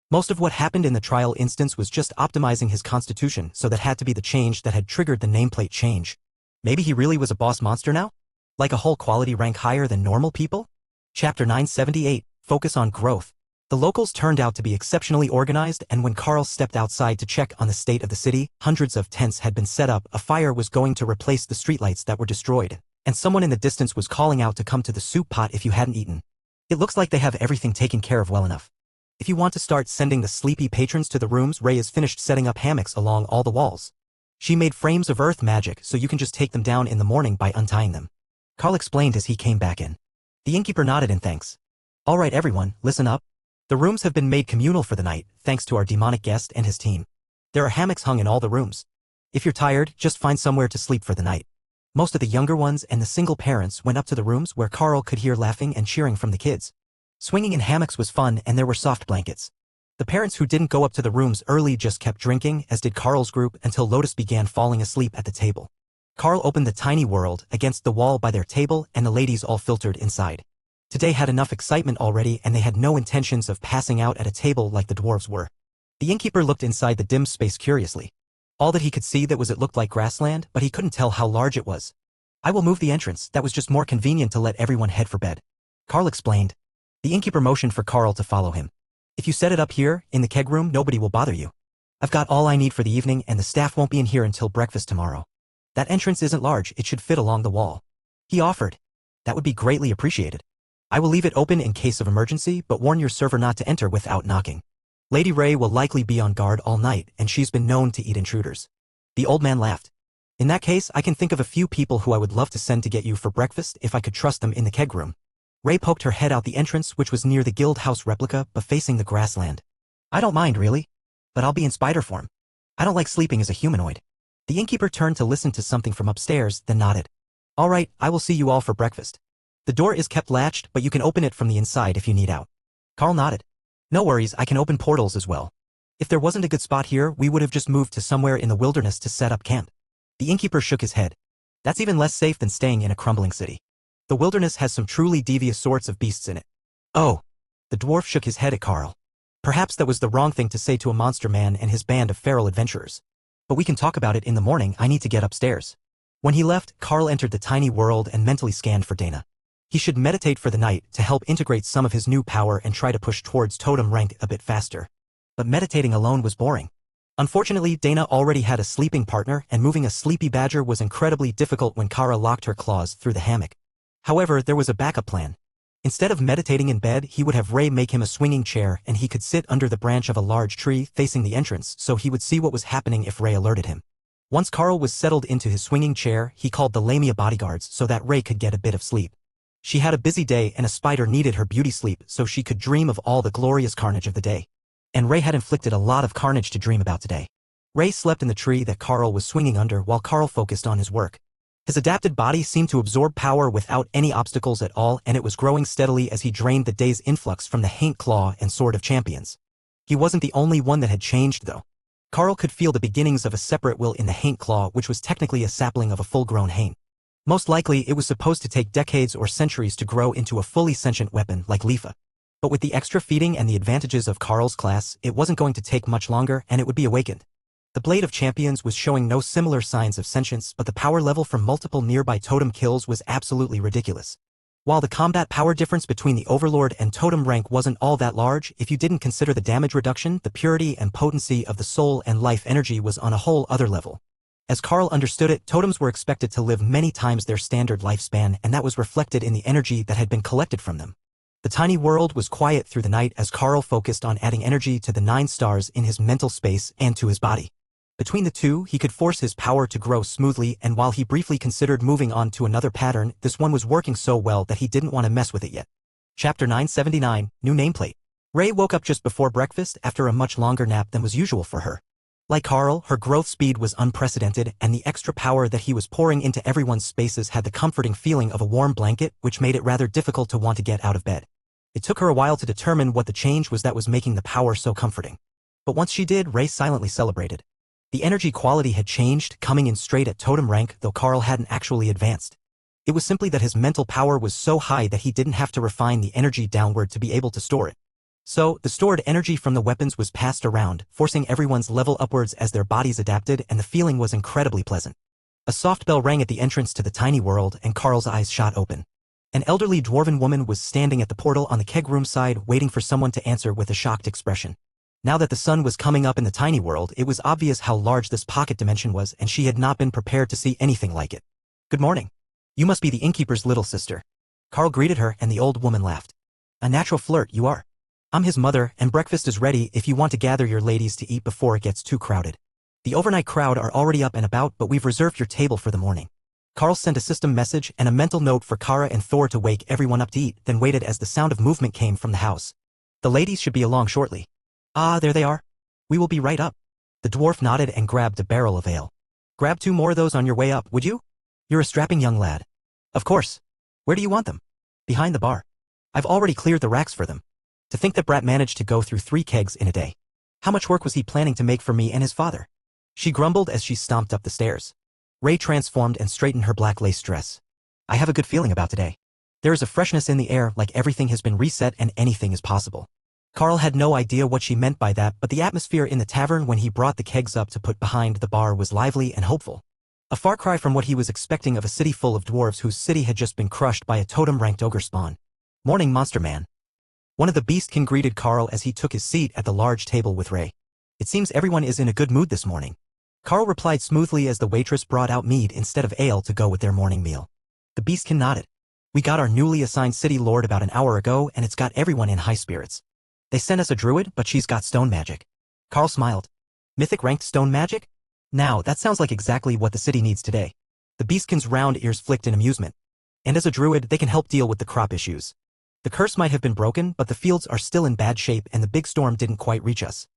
Most of what happened in the trial instance was just optimizing his constitution, so that had to be the change that had triggered the nameplate change. Maybe he really was a boss monster now? Like a whole quality rank higher than normal people? Chapter 978, Focus on Growth. The locals turned out to be exceptionally organized, and when Carl stepped outside to check on the state of the city, hundreds of tents had been set up, a fire was going to replace the streetlights that were destroyed, and someone in the distance was calling out to come to the soup pot if you hadn't eaten. It looks like they have everything taken care of well enough. If you want to start sending the sleepy patrons to the rooms, Ray is finished setting up hammocks along all the walls. She made frames of earth magic so you can just take them down in the morning by untying them. Carl explained as he came back in. The innkeeper nodded in thanks. All right everyone, listen up. The rooms have been made communal for the night, thanks to our demonic guest and his team. There are hammocks hung in all the rooms. If you're tired, just find somewhere to sleep for the night. Most of the younger ones and the single parents went up to the rooms where Carl could hear laughing and cheering from the kids. Swinging in hammocks was fun and there were soft blankets. The parents who didn't go up to the rooms early just kept drinking, as did Carl's group, until Lotus began falling asleep at the table. Carl opened the tiny world against the wall by their table and the ladies all filtered inside. Today had enough excitement already and they had no intentions of passing out at a table like the dwarves were. The innkeeper looked inside the dim space curiously. All that he could see that was it looked like grassland, but he couldn't tell how large it was. I will move the entrance, that was just more convenient to let everyone head for bed. Carl explained. The innkeeper motioned for Carl to follow him. If you set it up here, in the keg room, nobody will bother you. I've got all I need for the evening and the staff won't be in here until breakfast tomorrow. That entrance isn't large, it should fit along the wall. He offered. That would be greatly appreciated. I will leave it open in case of emergency, but warn your server not to enter without knocking. Lady Ray will likely be on guard all night, and she's been known to eat intruders. The old man laughed. In that case, I can think of a few people who I would love to send to get you for breakfast if I could trust them in the keg room. Ray poked her head out the entrance, which was near the guild house replica but facing the grassland. I don't mind, really. But I'll be in spider form. I don't like sleeping as a humanoid. The innkeeper turned to listen to something from upstairs, then nodded. All right, I will see you all for breakfast. The door is kept latched, but you can open it from the inside if you need out. Carl nodded. No worries, I can open portals as well. If there wasn't a good spot here, we would have just moved to somewhere in the wilderness to set up camp. The innkeeper shook his head. That's even less safe than staying in a crumbling city. The wilderness has some truly devious sorts of beasts in it. Oh. The dwarf shook his head at Carl. Perhaps that was the wrong thing to say to a monster man and his band of feral adventurers. But we can talk about it in the morning, I need to get upstairs. When he left, Carl entered the tiny world and mentally scanned for Dana. He should meditate for the night to help integrate some of his new power and try to push towards totem rank a bit faster. But meditating alone was boring. Unfortunately, Dana already had a sleeping partner, and moving a sleepy badger was incredibly difficult when Kara locked her claws through the hammock. However, there was a backup plan. Instead of meditating in bed, he would have Ray make him a swinging chair and he could sit under the branch of a large tree facing the entrance so he would see what was happening if Ray alerted him. Once Carl was settled into his swinging chair, he called the Lamia bodyguards so that Ray could get a bit of sleep. She had a busy day and a spider needed her beauty sleep so she could dream of all the glorious carnage of the day. And Ray had inflicted a lot of carnage to dream about today. Ray slept in the tree that Carl was swinging under while Carl focused on his work. His adapted body seemed to absorb power without any obstacles at all, and it was growing steadily as he drained the day's influx from the Haint Claw and Sword of Champions. He wasn't the only one that had changed, though. Carl could feel the beginnings of a separate will in the Haint Claw, which was technically a sapling of a full-grown Haint. Most likely, it was supposed to take decades or centuries to grow into a fully sentient weapon like Leafa. But with the extra feeding and the advantages of Carl's class, it wasn't going to take much longer and it would be awakened. The Blade of Champions was showing no similar signs of sentience, but the power level from multiple nearby totem kills was absolutely ridiculous. While the combat power difference between the Overlord and totem rank wasn't all that large, if you didn't consider the damage reduction, the purity and potency of the soul and life energy was on a whole other level. As Carl understood it, totems were expected to live many times their standard lifespan, and that was reflected in the energy that had been collected from them. The tiny world was quiet through the night as Carl focused on adding energy to the 9 stars in his mental space and to his body. Between the two, he could force his power to grow smoothly, and while he briefly considered moving on to another pattern, this one was working so well that he didn't want to mess with it yet. Chapter 979, New Nameplate. Ray woke up just before breakfast after a much longer nap than was usual for her. Like Carl, her growth speed was unprecedented, and the extra power that he was pouring into everyone's spaces had the comforting feeling of a warm blanket, which made it rather difficult to want to get out of bed. It took her a while to determine what the change was that was making the power so comforting. But once she did, Ray silently celebrated. The energy quality had changed, coming in straight at totem rank, though Carl hadn't actually advanced. It was simply that his mental power was so high that he didn't have to refine the energy downward to be able to store it. So, the stored energy from the weapons was passed around, forcing everyone's level upwards as their bodies adapted, and the feeling was incredibly pleasant. A soft bell rang at the entrance to the tiny world, and Carl's eyes shot open. An elderly dwarven woman was standing at the portal on the keg room side, waiting for someone to answer with a shocked expression. Now that the sun was coming up in the tiny world, it was obvious how large this pocket dimension was, and she had not been prepared to see anything like it. Good morning. You must be the innkeeper's little sister. Carl greeted her, and the old woman laughed. A natural flirt, you are. I'm his mother, and breakfast is ready if you want to gather your ladies to eat before it gets too crowded. The overnight crowd are already up and about, but we've reserved your table for the morning. Carl sent a system message and a mental note for Kara and Thor to wake everyone up to eat, then waited as the sound of movement came from the house. The ladies should be along shortly. Ah, there they are. We will be right up. The dwarf nodded and grabbed a barrel of ale. Grab 2 more of those on your way up, would you? You're a strapping young lad. Of course. Where do you want them? Behind the bar. I've already cleared the racks for them. To think that Brat managed to go through 3 kegs in a day. How much work was he planning to make for me and his father? She grumbled as she stomped up the stairs. Ray transformed and straightened her black lace dress. I have a good feeling about today. There is a freshness in the air, like everything has been reset and anything is possible. Carl had no idea what she meant by that, but the atmosphere in the tavern when he brought the kegs up to put behind the bar was lively and hopeful. A far cry from what he was expecting of a city full of dwarves whose city had just been crushed by a totem-ranked ogre spawn. Morning, monster man. One of the beastkin greeted Carl as he took his seat at the large table with Ray. It seems everyone is in a good mood this morning. Carl replied smoothly as the waitress brought out mead instead of ale to go with their morning meal. The beastkin nodded. We got our newly assigned city lord about an hour ago and it's got everyone in high spirits. They sent us a druid, but she's got stone magic. Carl smiled. Mythic ranked stone magic? Now, that sounds like exactly what the city needs today. The beastkin's round ears flicked in amusement. And as a druid, they can help deal with the crop issues. The curse might have been broken, but the fields are still in bad shape and the big storm didn't quite reach us.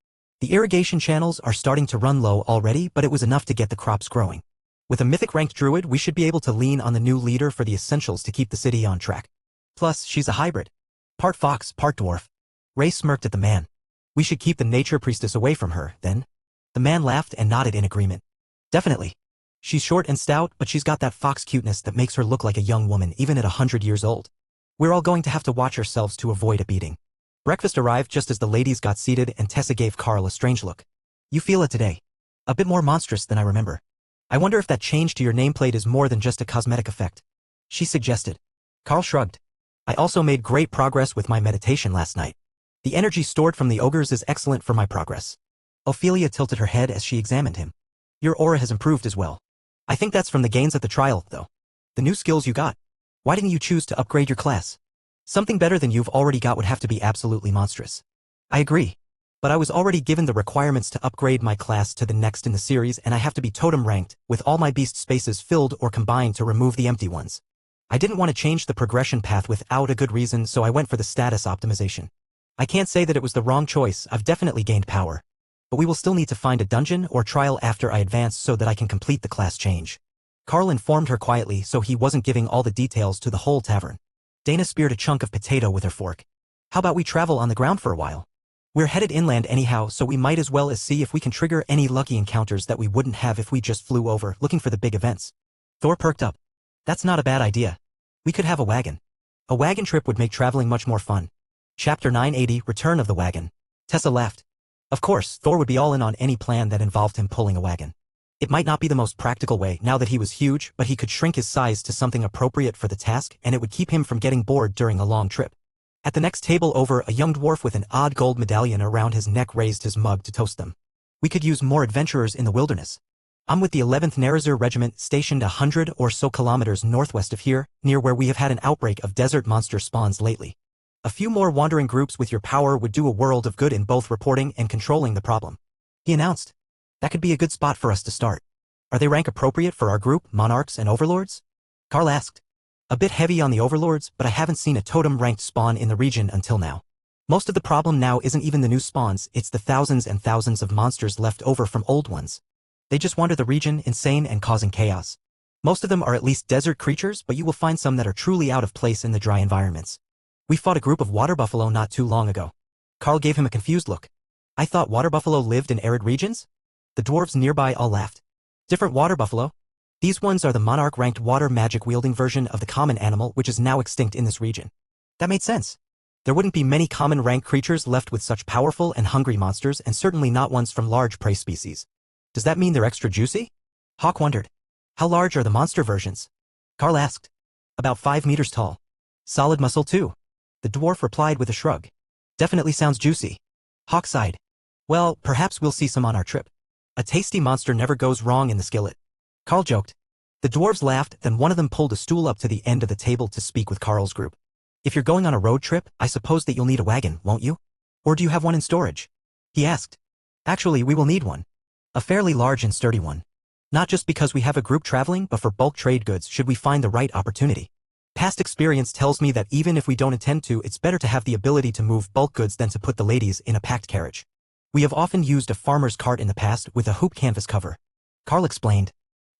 The irrigation channels are starting to run low already, but it was enough to get the crops growing. With a mythic-ranked druid, we should be able to lean on the new leader for the essentials to keep the city on track. Plus, she's a hybrid. Part fox, part dwarf. Ray smirked at the man. We should keep the nature priestess away from her, then. The man laughed and nodded in agreement. Definitely. She's short and stout, but she's got that fox cuteness that makes her look like a young woman even at 100 years old. We're all going to have to watch ourselves to avoid a beating. Breakfast arrived just as the ladies got seated and Tessa gave Carl a strange look. You feel it today. A bit more monstrous than I remember. I wonder if that change to your nameplate is more than just a cosmetic effect. She suggested. Carl shrugged. I also made great progress with my meditation last night. The energy stored from the ogres is excellent for my progress. Ophelia tilted her head as she examined him. Your aura has improved as well. I think that's from the gains at the trial, though. The new skills you got. Why didn't you choose to upgrade your class? Something better than you've already got would have to be absolutely monstrous. I agree. But I was already given the requirements to upgrade my class to the next in the series and I have to be totem ranked, with all my beast spaces filled or combined to remove the empty ones. I didn't want to change the progression path without a good reason, so I went for the status optimization. I can't say that it was the wrong choice, I've definitely gained power. But we will still need to find a dungeon or trial after I advance so that I can complete the class change. Carl informed her quietly so he wasn't giving all the details to the whole tavern. Dana speared a chunk of potato with her fork. How about we travel on the ground for a while? We're headed inland anyhow, so we might as well see if we can trigger any lucky encounters that we wouldn't have if we just flew over, looking for the big events. Thor perked up. That's not a bad idea. We could have a wagon. A wagon trip would make traveling much more fun. Chapter 980, Return of the Wagon. Tessa laughed. Of course, Thor would be all in on any plan that involved him pulling a wagon. It might not be the most practical way now that he was huge, but he could shrink his size to something appropriate for the task, and it would keep him from getting bored during a long trip. At the next table over, a young dwarf with an odd gold medallion around his neck raised his mug to toast them. We could use more adventurers in the wilderness. I'm with the 11th Narazir Regiment stationed 100 or so kilometers northwest of here, near where we have had an outbreak of desert monster spawns lately. A few more wandering groups with your power would do a world of good in both reporting and controlling the problem. He announced. That could be a good spot for us to start. Are they rank appropriate for our group, monarchs and overlords? Carl asked. A bit heavy on the overlords, but I haven't seen a totem-ranked spawn in the region until now. Most of the problem now isn't even the new spawns, it's the thousands and thousands of monsters left over from old ones. They just wander the region, insane and causing chaos. Most of them are at least desert creatures, but you will find some that are truly out of place in the dry environments. We fought a group of water buffalo not too long ago. Carl gave him a confused look. I thought water buffalo lived in arid regions? The dwarves nearby all laughed. Different water buffalo? These ones are the monarch-ranked water magic-wielding version of the common animal which is now extinct in this region. That made sense. There wouldn't be many common rank creatures left with such powerful and hungry monsters, and certainly not ones from large prey species. Does that mean they're extra juicy? Hawk wondered. How large are the monster versions? Carl asked. About 5 meters tall. Solid muscle too. The dwarf replied with a shrug. Definitely sounds juicy. Hawk sighed. Well, perhaps we'll see some on our trip. A tasty monster never goes wrong in the skillet. Carl joked. The dwarves laughed, then one of them pulled a stool up to the end of the table to speak with Carl's group. If you're going on a road trip, I suppose that you'll need a wagon, won't you? Or do you have one in storage? He asked. Actually, we will need one. A fairly large and sturdy one. Not just because we have a group traveling, but for bulk trade goods should we find the right opportunity. Past experience tells me that even if we don't intend to, it's better to have the ability to move bulk goods than to put the ladies in a packed carriage. We have often used a farmer's cart in the past with a hoop canvas cover. Carl explained.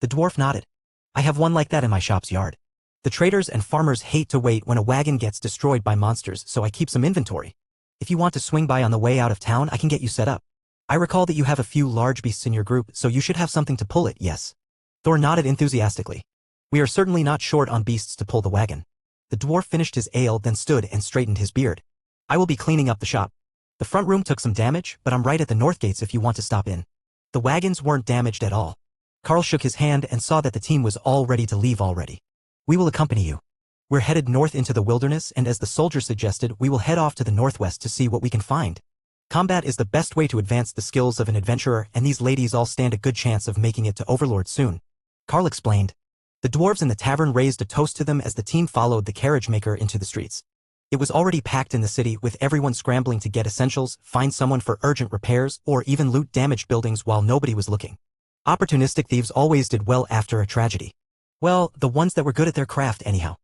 The dwarf nodded. I have one like that in my shop's yard. The traders and farmers hate to wait when a wagon gets destroyed by monsters, so I keep some inventory. If you want to swing by on the way out of town, I can get you set up. I recall that you have a few large beasts in your group, so you should have something to pull it, yes. Thor nodded enthusiastically. We are certainly not short on beasts to pull the wagon. The dwarf finished his ale, then stood and straightened his beard. I will be cleaning up the shop. The front room took some damage, but I'm right at the north gates if you want to stop in. The wagons weren't damaged at all. Carl shook his hand and saw that the team was all ready to leave already. We will accompany you. We're headed north into the wilderness, and as the soldier suggested, we will head off to the northwest to see what we can find. Combat is the best way to advance the skills of an adventurer, and these ladies all stand a good chance of making it to Overlord soon. Carl explained. The dwarves in the tavern raised a toast to them as the team followed the carriage maker into the streets. It was already packed in the city, with everyone scrambling to get essentials, find someone for urgent repairs, or even loot damaged buildings while nobody was looking. Opportunistic thieves always did well after a tragedy. Well, the ones that were good at their craft anyhow.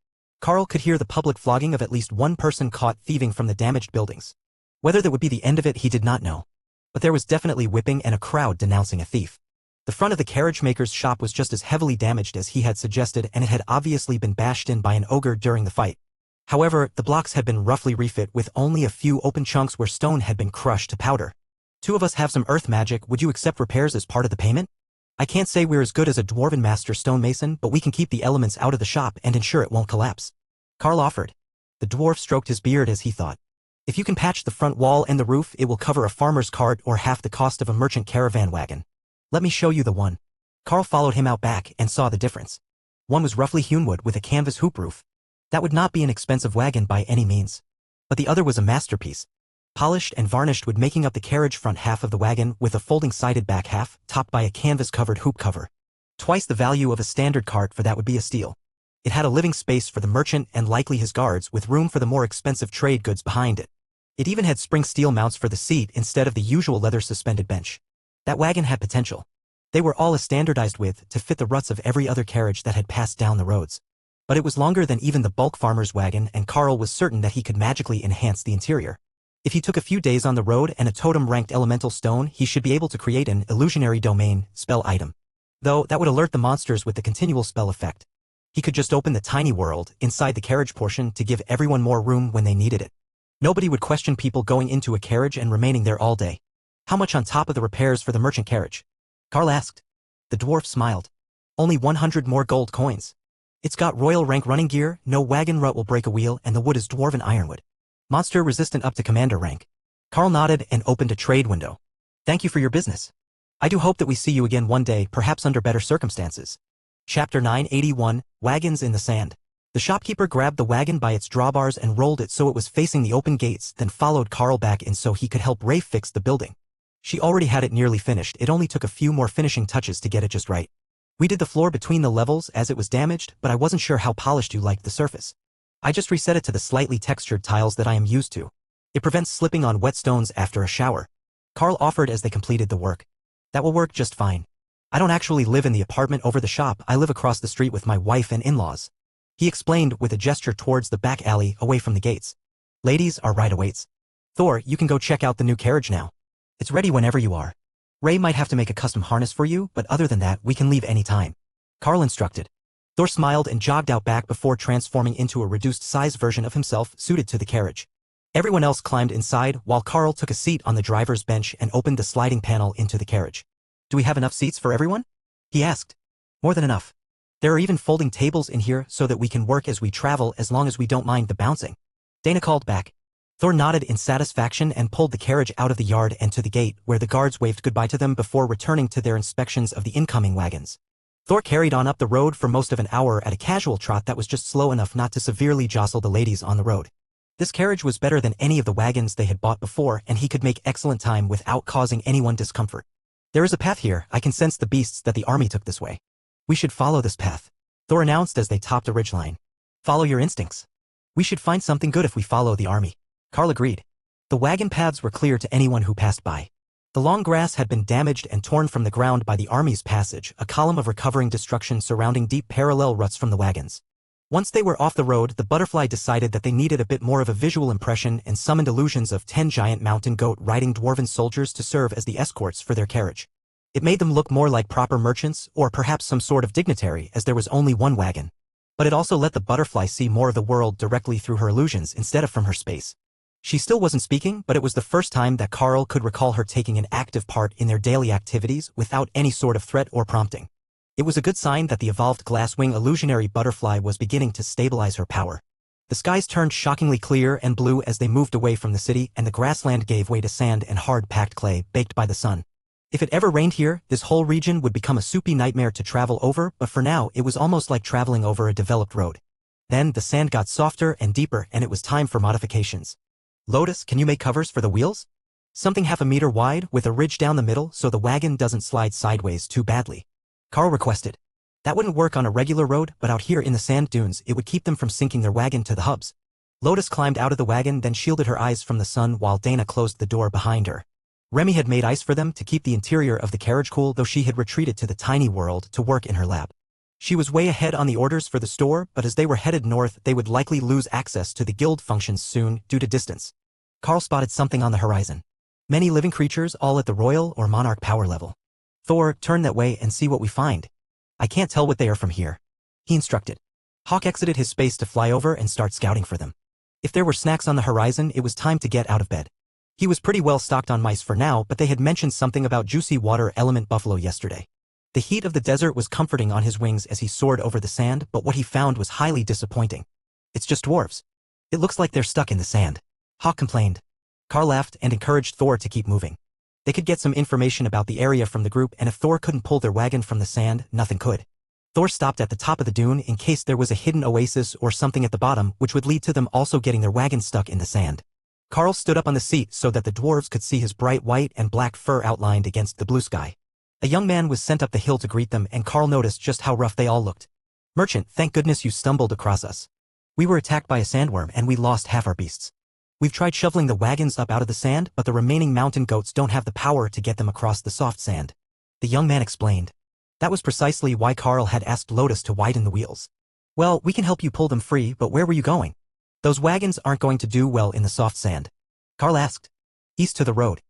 Carl could hear the public flogging of at least one person caught thieving from the damaged buildings. Whether that would be the end of it, he did not know. But there was definitely whipping and a crowd denouncing a thief. The front of the carriage maker's shop was just as heavily damaged as he had suggested, and it had obviously been bashed in by an ogre during the fight. However, the blocks had been roughly refit, with only a few open chunks where stone had been crushed to powder. Two of us have some earth magic. Would you accept repairs as part of the payment? I can't say we're as good as a dwarven master stonemason, but we can keep the elements out of the shop and ensure it won't collapse. Carl offered. The dwarf stroked his beard as he thought. If you can patch the front wall and the roof, it will cover a farmer's cart or half the cost of a merchant caravan wagon. Let me show you the one. Carl followed him out back and saw the difference. One was roughly hewn wood with a canvas hoop roof. That would not be an expensive wagon by any means. But the other was a masterpiece. Polished and varnished wood, making up the carriage front half of the wagon with a folding sided back half, topped by a canvas-covered hoop cover. Twice the value of a standard cart for that would be a steal. It had a living space for the merchant and likely his guards, with room for the more expensive trade goods behind it. It even had spring steel mounts for the seat instead of the usual leather suspended bench. That wagon had potential. They were all a standardized width to fit the ruts of every other carriage that had passed down the roads. But it was longer than even the bulk farmer's wagon, and Carl was certain that he could magically enhance the interior. If he took a few days on the road and a totem-ranked elemental stone, he should be able to create an illusionary domain spell item. Though that would alert the monsters with the continual spell effect. He could just open the tiny world inside the carriage portion to give everyone more room when they needed it. Nobody would question people going into a carriage and remaining there all day. How much on top of the repairs for the merchant carriage? Carl asked. The dwarf smiled. Only 100 more gold coins. It's got royal rank running gear, no wagon rut will break a wheel, and the wood is dwarven ironwood. Monster resistant up to commander rank. Carl nodded and opened a trade window. Thank you for your business. I do hope that we see you again one day, perhaps under better circumstances. Chapter 981, Wagons in the Sand. The shopkeeper grabbed the wagon by its drawbars and rolled it so it was facing the open gates, then followed Carl back in so he could help Ray fix the building. She already had it nearly finished, it only took a few more finishing touches to get it just right. We did the floor between the levels as it was damaged, but I wasn't sure how polished you liked the surface. I just reset it to the slightly textured tiles that I am used to. It prevents slipping on wet stones after a shower. Carl offered as they completed the work. That will work just fine. I don't actually live in the apartment over the shop, I live across the street with my wife and in-laws. He explained with a gesture towards the back alley away from the gates. Ladies, our ride awaits. Thor, you can go check out the new carriage now. It's ready whenever you are. Ray might have to make a custom harness for you, but other than that, we can leave any time. Carl instructed. Thor smiled and jogged out back before transforming into a reduced-size version of himself suited to the carriage. Everyone else climbed inside while Carl took a seat on the driver's bench and opened the sliding panel into the carriage. Do we have enough seats for everyone? He asked. More than enough. There are even folding tables in here so that we can work as we travel as long as we don't mind the bouncing. Dana called back. Thor nodded in satisfaction and pulled the carriage out of the yard and to the gate, where the guards waved goodbye to them before returning to their inspections of the incoming wagons. Thor carried on up the road for most of an hour at a casual trot that was just slow enough not to severely jostle the ladies on the road. This carriage was better than any of the wagons they had bought before, and he could make excellent time without causing anyone discomfort. There is a path here, I can sense the beasts that the army took this way. We should follow this path, Thor announced as they topped a ridgeline. Follow your instincts. We should find something good if we follow the army. Carl agreed. The wagon paths were clear to anyone who passed by. The long grass had been damaged and torn from the ground by the army's passage, a column of recovering destruction surrounding deep parallel ruts from the wagons. Once they were off the road, the butterfly decided that they needed a bit more of a visual impression and summoned illusions of 10 giant mountain goat riding dwarven soldiers to serve as the escorts for their carriage. It made them look more like proper merchants or perhaps some sort of dignitary, as there was only one wagon. But it also let the butterfly see more of the world directly through her illusions instead of from her space. She still wasn't speaking, but it was the first time that Carl could recall her taking an active part in their daily activities without any sort of threat or prompting. It was a good sign that the evolved glasswing illusionary butterfly was beginning to stabilize her power. The skies turned shockingly clear and blue as they moved away from the city, and the grassland gave way to sand and hard-packed clay baked by the sun. If it ever rained here, this whole region would become a soupy nightmare to travel over, but for now it was almost like traveling over a developed road. Then the sand got softer and deeper, and it was time for modifications. Lotus, can you make covers for the wheels? Something half a meter wide with a ridge down the middle so the wagon doesn't slide sideways too badly. Carl requested. That wouldn't work on a regular road, but out here in the sand dunes it would keep them from sinking their wagon to the hubs. Lotus climbed out of the wagon, then shielded her eyes from the sun while Dana closed the door behind her. Remy had made ice for them to keep the interior of the carriage cool, though she had retreated to the tiny world to work in her lab. She was way ahead on the orders for the store, but as they were headed north they would likely lose access to the guild functions soon due to distance. Carl spotted something on the horizon. Many living creatures, all at the royal or monarch power level. Thor, turn that way and see what we find. I can't tell what they are from here, he instructed. Hawk exited his space to fly over and start scouting for them. If there were snacks on the horizon, it was time to get out of bed. He was pretty well stocked on mice for now, but they had mentioned something about juicy water element buffalo yesterday. The heat of the desert was comforting on his wings as he soared over the sand, but what he found was highly disappointing. It's just dwarves. It looks like they're stuck in the sand, Hawk complained. Carl laughed and encouraged Thor to keep moving. They could get some information about the area from the group, and if Thor couldn't pull their wagon from the sand, nothing could. Thor stopped at the top of the dune in case there was a hidden oasis or something at the bottom, which would lead to them also getting their wagon stuck in the sand. Carl stood up on the seat so that the dwarves could see his bright white and black fur outlined against the blue sky. A young man was sent up the hill to greet them, and Carl noticed just how rough they all looked. Merchant, thank goodness you stumbled across us. We were attacked by a sandworm and we lost half our beasts. We've tried shoveling the wagons up out of the sand, but the remaining mountain goats don't have the power to get them across the soft sand. The young man explained. That was precisely why Carl had asked Lotus to widen the wheels. Well, we can help you pull them free, but where were you going? Those wagons aren't going to do well in the soft sand. Carl asked. East to the road.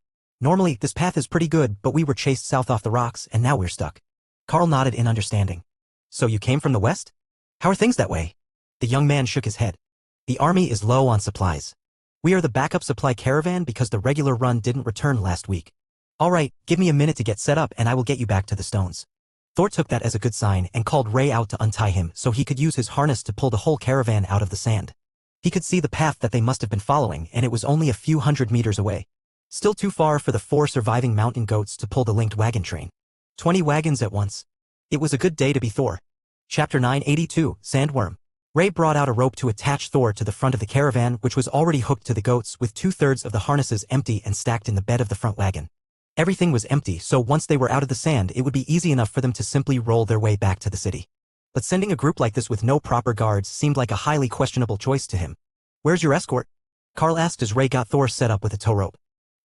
Normally, this path is pretty good, but we were chased south off the rocks and now we're stuck. Carl nodded in understanding. So you came from the west? How are things that way? The young man shook his head. The army is low on supplies. We are the backup supply caravan because the regular run didn't return last week. All right, give me a minute to get set up and I will get you back to the stones. Thor took that as a good sign and called Ray out to untie him so he could use his harness to pull the whole caravan out of the sand. He could see the path that they must have been following, and it was only a few hundred meters away. Still too far for the 4 surviving mountain goats to pull the linked wagon train. 20 wagons at once. It was a good day to be Thor. Chapter 982, Sandworm. Ray brought out a rope to attach Thor to the front of the caravan, which was already hooked to the goats, with 2/3 of the harnesses empty and stacked in the bed of the front wagon. Everything was empty, so once they were out of the sand it would be easy enough for them to simply roll their way back to the city. But sending a group like this with no proper guards seemed like a highly questionable choice to him. Where's your escort? Carl asked as Ray got Thor set up with a tow rope.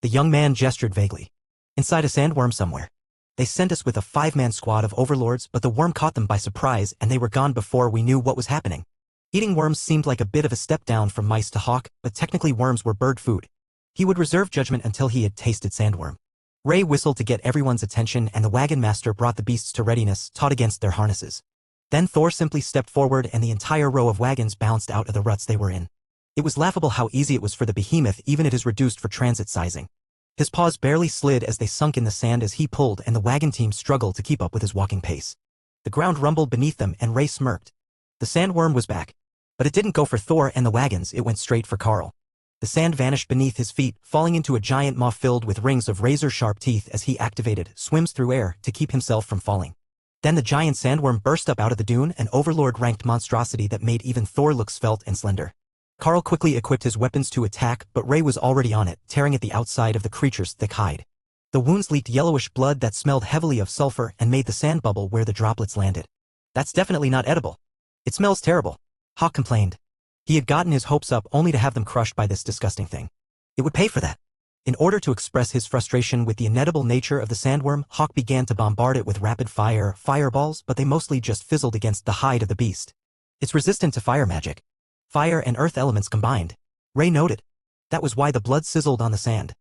The young man gestured vaguely. Inside a sandworm somewhere. They sent us with a 5-man squad of overlords, but the worm caught them by surprise and they were gone before we knew what was happening. Eating worms seemed like a bit of a step down from mice to hawk, but technically worms were bird food. He would reserve judgment until he had tasted sandworm. Ray whistled to get everyone's attention and the wagon master brought the beasts to readiness, taut against their harnesses. Then Thor simply stepped forward and the entire row of wagons bounced out of the ruts they were in. It was laughable how easy it was for the behemoth, even it is reduced for transit sizing. His paws barely slid as they sunk in the sand as he pulled, and the wagon team struggled to keep up with his walking pace. The ground rumbled beneath them and Ray smirked. The sandworm was back. But it didn't go for Thor and the wagons, it went straight for Carl. The sand vanished beneath his feet, falling into a giant maw filled with rings of razor-sharp teeth as he activated swims through air to keep himself from falling. Then the giant sandworm burst up out of the dune, an overlord-ranked monstrosity that made even Thor look svelte and slender. Carl quickly equipped his weapons to attack, but Ray was already on it, tearing at the outside of the creature's thick hide. The wounds leaked yellowish blood that smelled heavily of sulfur and made the sand bubble where the droplets landed. That's definitely not edible. It smells terrible, Hawk complained. He had gotten his hopes up only to have them crushed by this disgusting thing. It would pay for that. In order to express his frustration with the inedible nature of the sandworm, Hawk began to bombard it with rapid-fire fireballs, but they mostly just fizzled against the hide of the beast. It's resistant to fire magic. Fire and earth elements combined, Ray noted. That was why the blood sizzled on the sand.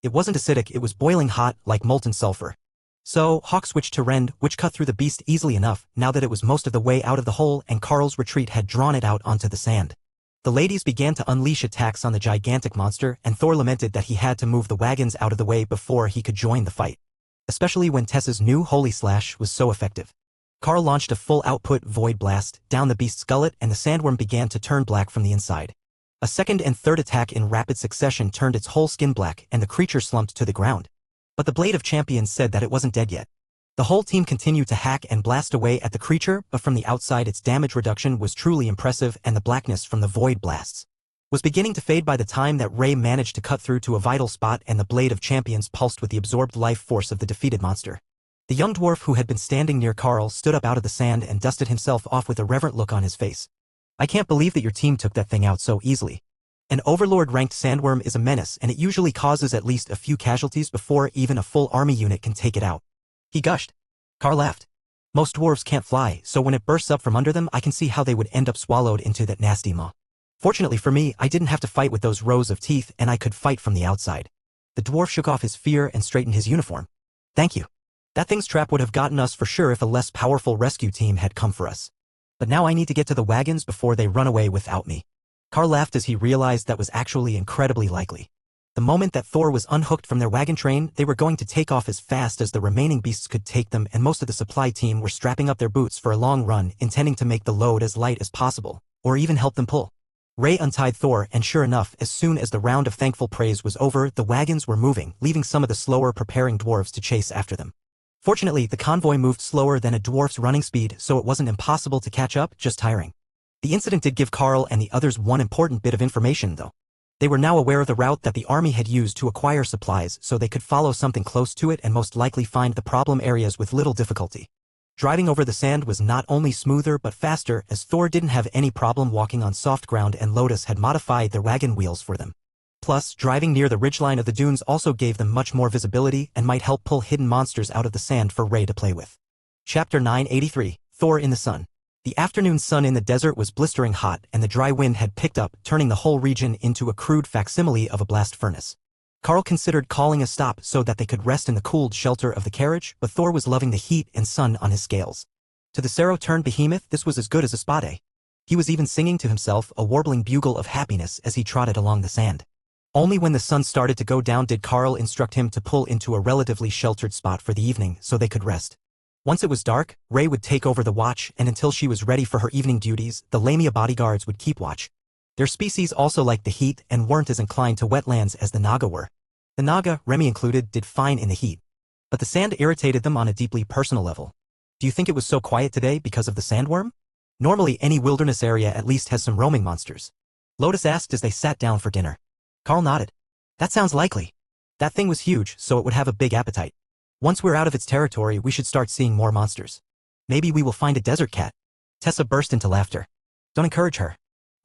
It wasn't acidic, it was boiling hot, like molten sulfur. So, Hawk switched to Rend, which cut through the beast easily enough, now that it was most of the way out of the hole and Carl's retreat had drawn it out onto the sand. The ladies began to unleash attacks on the gigantic monster, and Thor lamented that he had to move the wagons out of the way before he could join the fight. Especially when Tessa's new Holy Slash was so effective. Carl launched a full-output Void Blast down the beast's gullet and the sandworm began to turn black from the inside. A second and third attack in rapid succession turned its whole skin black and the creature slumped to the ground. But the Blade of Champions said that it wasn't dead yet. The whole team continued to hack and blast away at the creature, but from the outside its damage reduction was truly impressive and the blackness from the Void Blasts. was beginning to fade by the time that Ray managed to cut through to a vital spot and the Blade of Champions pulsed with the absorbed life force of the defeated monster. The young dwarf who had been standing near Carl stood up out of the sand and dusted himself off with a reverent look on his face. I can't believe that your team took that thing out so easily. An overlord-ranked sandworm is a menace and it usually causes at least a few casualties before even a full army unit can take it out. He gushed. Carl laughed. Most dwarves can't fly, so when it bursts up from under them I can see how they would end up swallowed into that nasty maw. Fortunately for me, I didn't have to fight with those rows of teeth and I could fight from the outside. The dwarf shook off his fear and straightened his uniform. Thank you. That thing's trap would have gotten us for sure if a less powerful rescue team had come for us. But now I need to get to the wagons before they run away without me. Carl laughed as he realized that was actually incredibly likely. The moment that Thor was unhooked from their wagon train, they were going to take off as fast as the remaining beasts could take them, and most of the supply team were strapping up their boots for a long run, intending to make the load as light as possible, or even help them pull. Ray untied Thor, and sure enough, as soon as the round of thankful praise was over, the wagons were moving, leaving some of the slower preparing dwarves to chase after them. Fortunately, the convoy moved slower than a dwarf's running speed, so it wasn't impossible to catch up, just tiring. The incident did give Carl and the others one important bit of information, though. They were now aware of the route that the army had used to acquire supplies, so they could follow something close to it and most likely find the problem areas with little difficulty. Driving over the sand was not only smoother but faster, as Thor didn't have any problem walking on soft ground and Lotus had modified their wagon wheels for them. Plus, driving near the ridgeline of the dunes also gave them much more visibility and might help pull hidden monsters out of the sand for Ray to play with. Chapter 983, Thor in the Sun. The afternoon sun in the desert was blistering hot and the dry wind had picked up, turning the whole region into a crude facsimile of a blast furnace. Carl considered calling a stop so that they could rest in the cooled shelter of the carriage, but Thor was loving the heat and sun on his scales. To the Sarrow-turned behemoth, this was as good as a spa day. He was even singing to himself a warbling bugle of happiness as he trotted along the sand. Only when the sun started to go down did Carl instruct him to pull into a relatively sheltered spot for the evening so they could rest. Once it was dark, Ray would take over the watch, and until she was ready for her evening duties, the Lamia bodyguards would keep watch. Their species also liked the heat and weren't as inclined to wetlands as the Naga were. The Naga, Remy included, did fine in the heat. But the sand irritated them on a deeply personal level. Do you think it was so quiet today because of the sandworm? Normally any wilderness area at least has some roaming monsters. Lotus asked as they sat down for dinner. Carl nodded. That sounds likely. That thing was huge, so it would have a big appetite. Once we're out of its territory, we should start seeing more monsters. Maybe we will find a desert cat. Tessa burst into laughter. Don't encourage her.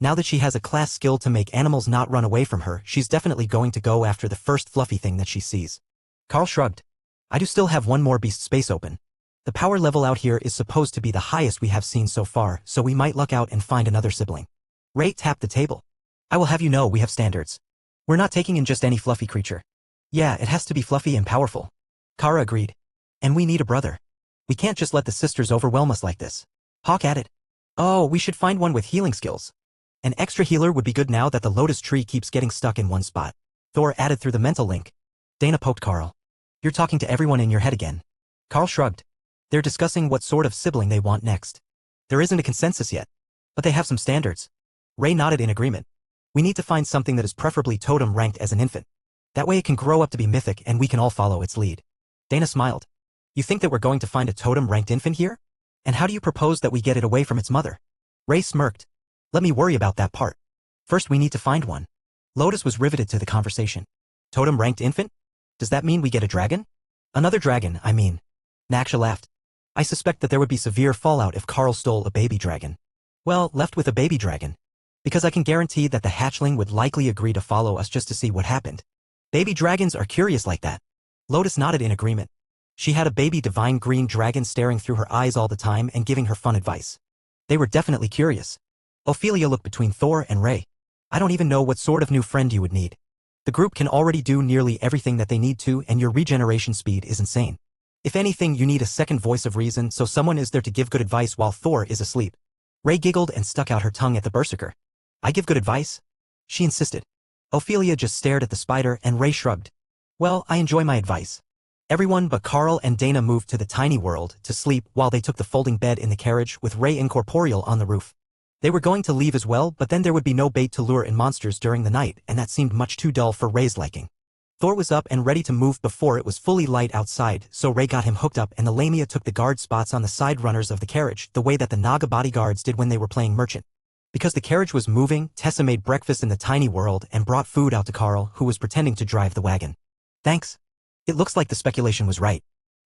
Now that she has a class skill to make animals not run away from her, she's definitely going to go after the first fluffy thing that she sees. Carl shrugged. I do still have one more beast space open. The power level out here is supposed to be the highest we have seen so far, so we might luck out and find another sibling. Ray tapped the table. I will have you know we have standards. We're not taking in just any fluffy creature. Yeah, it has to be fluffy and powerful. Kara agreed. And we need a brother. We can't just let the sisters overwhelm us like this. Hawk added. Oh, we should find one with healing skills. An extra healer would be good now that the lotus tree keeps getting stuck in one spot. Thor added through the mental link. Dana poked Carl. You're talking to everyone in your head again. Carl shrugged. They're discussing what sort of sibling they want next. There isn't a consensus yet. But they have some standards. Ray nodded in agreement. We need to find something that is preferably totem ranked as an infant. That way it can grow up to be mythic and we can all follow its lead. Dana smiled. You think that we're going to find a totem ranked infant here? And how do you propose that we get it away from its mother? Ray smirked. Let me worry about that part. First we need to find one. Lotus was riveted to the conversation. Totem ranked infant? Does that mean we get a dragon? Another dragon, I mean. Naksha laughed. I suspect that there would be severe fallout if Carl stole a baby dragon. Well, left with a baby dragon. Because I can guarantee that the hatchling would likely agree to follow us just to see what happened. Baby dragons are curious like that. Lotus nodded in agreement. She had a baby divine green dragon staring through her eyes all the time and giving her fun advice. They were definitely curious. Ophelia looked between Thor and Ray. I don't even know what sort of new friend you would need. The group can already do nearly everything that they need to, and your regeneration speed is insane. If anything, you need a second voice of reason, so someone is there to give good advice while Thor is asleep. Ray giggled and stuck out her tongue at the berserker. I give good advice? She insisted. Ophelia just stared at the spider and Ray shrugged. Well, I enjoy my advice. Everyone but Carl and Dana moved to the tiny world to sleep while they took the folding bed in the carriage with Ray incorporeal on the roof. They were going to leave as well, but then there would be no bait to lure in monsters during the night, and that seemed much too dull for Ray's liking. Thor was up and ready to move before it was fully light outside, so Ray got him hooked up and the Lamia took the guard spots on the side runners of the carriage, the way that the Naga bodyguards did when they were playing merchant. Because the carriage was moving, Tessa made breakfast in the tiny world and brought food out to Carl, who was pretending to drive the wagon. Thanks. It looks like the speculation was right.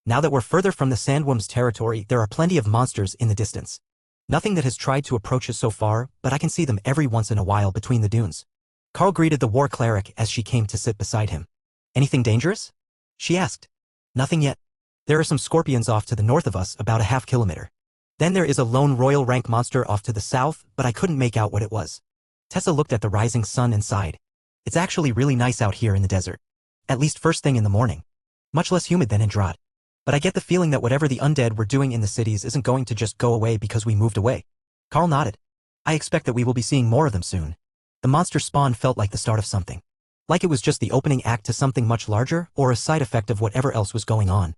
Now that we're further from the sandworm's territory, there are plenty of monsters in the distance. Nothing that has tried to approach us so far, but I can see them every once in a while between the dunes. Carl greeted the war cleric as she came to sit beside him. Anything dangerous? She asked. Nothing yet. There are some scorpions off to the north of us, about a half-kilometer. Then there is a lone royal rank monster off to the south, but I couldn't make out what it was. Tessa looked at the rising sun and sighed. It's actually really nice out here in the desert. At least first thing in the morning. Much less humid than in Drod. But I get the feeling that whatever the undead were doing in the cities isn't going to just go away because we moved away. Carl nodded. I expect that we will be seeing more of them soon. The monster spawn felt like the start of something. Like it was just the opening act to something much larger, or a side effect of whatever else was going on.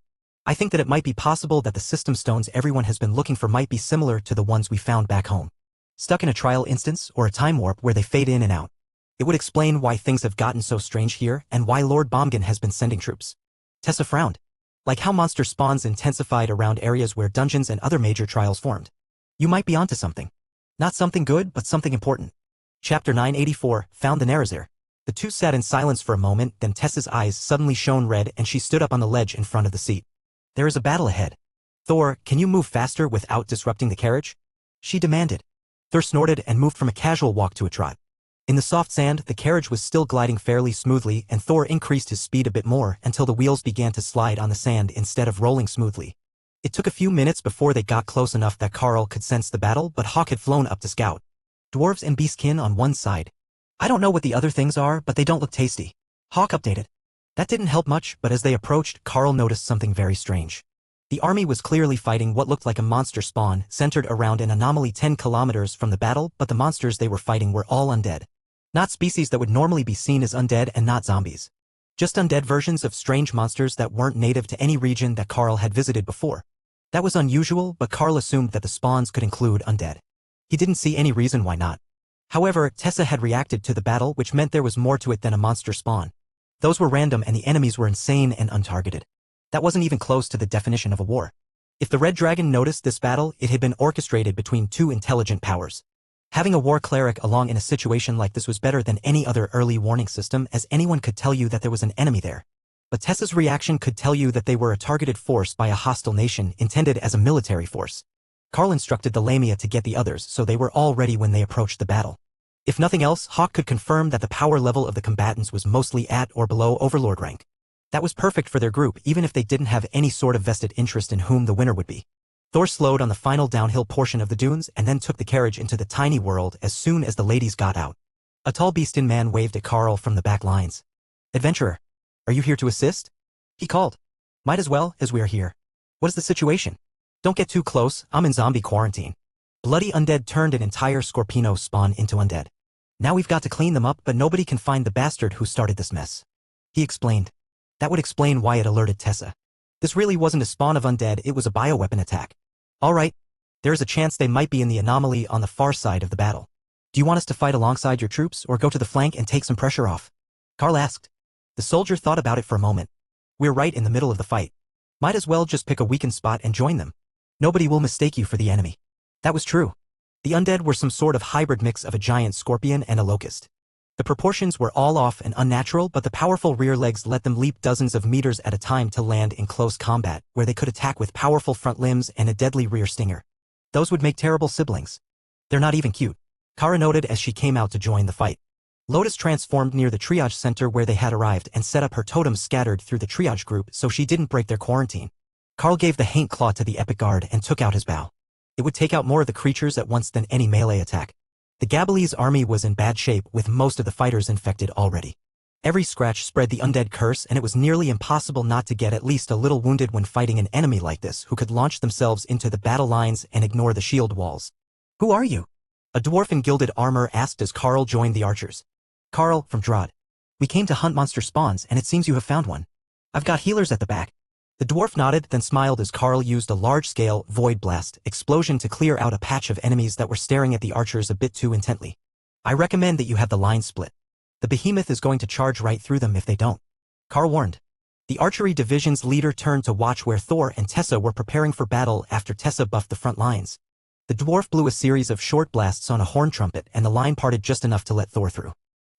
I think that it might be possible that the system stones everyone has been looking for might be similar to the ones we found back home. Stuck in a trial instance or a time warp where they fade in and out. It would explain why things have gotten so strange here and why Lord Bomgan has been sending troops. Tessa frowned. Like how monster spawns intensified around areas where dungeons and other major trials formed. You might be onto something. Not something good, but something important. Chapter 984, Found the Nerazir. The two sat in silence for a moment, then Tessa's eyes suddenly shone red and she stood up on the ledge in front of the seat. There is a battle ahead. Thor, can you move faster without disrupting the carriage? She demanded. Thor snorted and moved from a casual walk to a trot. In the soft sand, the carriage was still gliding fairly smoothly, and Thor increased his speed a bit more until the wheels began to slide on the sand instead of rolling smoothly. It took a few minutes before they got close enough that Carl could sense the battle, but Hawk had flown up to scout. Dwarves and beastkin on one side. I don't know what the other things are, but they don't look tasty. Hawk updated. That didn't help much, but as they approached, Carl noticed something very strange. The army was clearly fighting what looked like a monster spawn, centered around an anomaly 10 kilometers from the battle, but the monsters they were fighting were all undead. Not species that would normally be seen as undead and not zombies. Just undead versions of strange monsters that weren't native to any region that Carl had visited before. That was unusual, but Carl assumed that the spawns could include undead. He didn't see any reason why not. However, Tessa had reacted to the battle, which meant there was more to it than a monster spawn. Those were random and the enemies were insane and untargeted. That wasn't even close to the definition of a war. If the Red Dragon noticed this battle, it had been orchestrated between two intelligent powers. Having a war cleric along in a situation like this was better than any other early warning system, as anyone could tell you that there was an enemy there. But Tessa's reaction could tell you that they were a targeted force by a hostile nation intended as a military force. Carl instructed the Lamia to get the others so they were all ready when they approached the battle. If nothing else, Hawk could confirm that the power level of the combatants was mostly at or below Overlord rank. That was perfect for their group even if they didn't have any sort of vested interest in whom the winner would be. Thor slowed on the final downhill portion of the dunes and then took the carriage into the tiny world as soon as the ladies got out. A tall beast-in man waved at Carl from the back lines. Adventurer, are you here to assist? He called. Might as well, as we are here. What is the situation? Don't get too close, I'm in zombie quarantine. Bloody undead turned an entire Scorpino spawn into undead. Now we've got to clean them up, but nobody can find the bastard who started this mess. He explained. That would explain why it alerted Tessa. This really wasn't a spawn of undead, it was a bioweapon attack. All right. There is a chance they might be in the anomaly on the far side of the battle. Do you want us to fight alongside your troops or go to the flank and take some pressure off? Carl asked. The soldier thought about it for a moment. We're right in the middle of the fight. Might as well just pick a weakened spot and join them. Nobody will mistake you for the enemy. That was true. The undead were some sort of hybrid mix of a giant scorpion and a locust. The proportions were all off and unnatural, but the powerful rear legs let them leap dozens of meters at a time to land in close combat, where they could attack with powerful front limbs and a deadly rear stinger. Those would make terrible siblings. They're not even cute. Kara noted as she came out to join the fight. Lotus transformed near the triage center where they had arrived and set up her totems scattered through the triage group so she didn't break their quarantine. Carl gave the Haint Claw to the Epic Guard and took out his bow. It would take out more of the creatures at once than any melee attack. The Gabbalese army was in bad shape with most of the fighters infected already. Every scratch spread the undead curse and it was nearly impossible not to get at least a little wounded when fighting an enemy like this who could launch themselves into the battle lines and ignore the shield walls. Who are you? A dwarf in gilded armor asked as Carl joined the archers. Carl, from Drod. We came to hunt monster spawns and it seems you have found one. I've got healers at the back. The dwarf nodded, then smiled as Carl used a large-scale void blast explosion to clear out a patch of enemies that were staring at the archers a bit too intently. I recommend that you have the line split. The behemoth is going to charge right through them if they don't. Carl warned. The archery division's leader turned to watch where Thor and Tessa were preparing for battle after Tessa buffed the front lines. The dwarf blew a series of short blasts on a horn trumpet and the line parted just enough to let Thor through.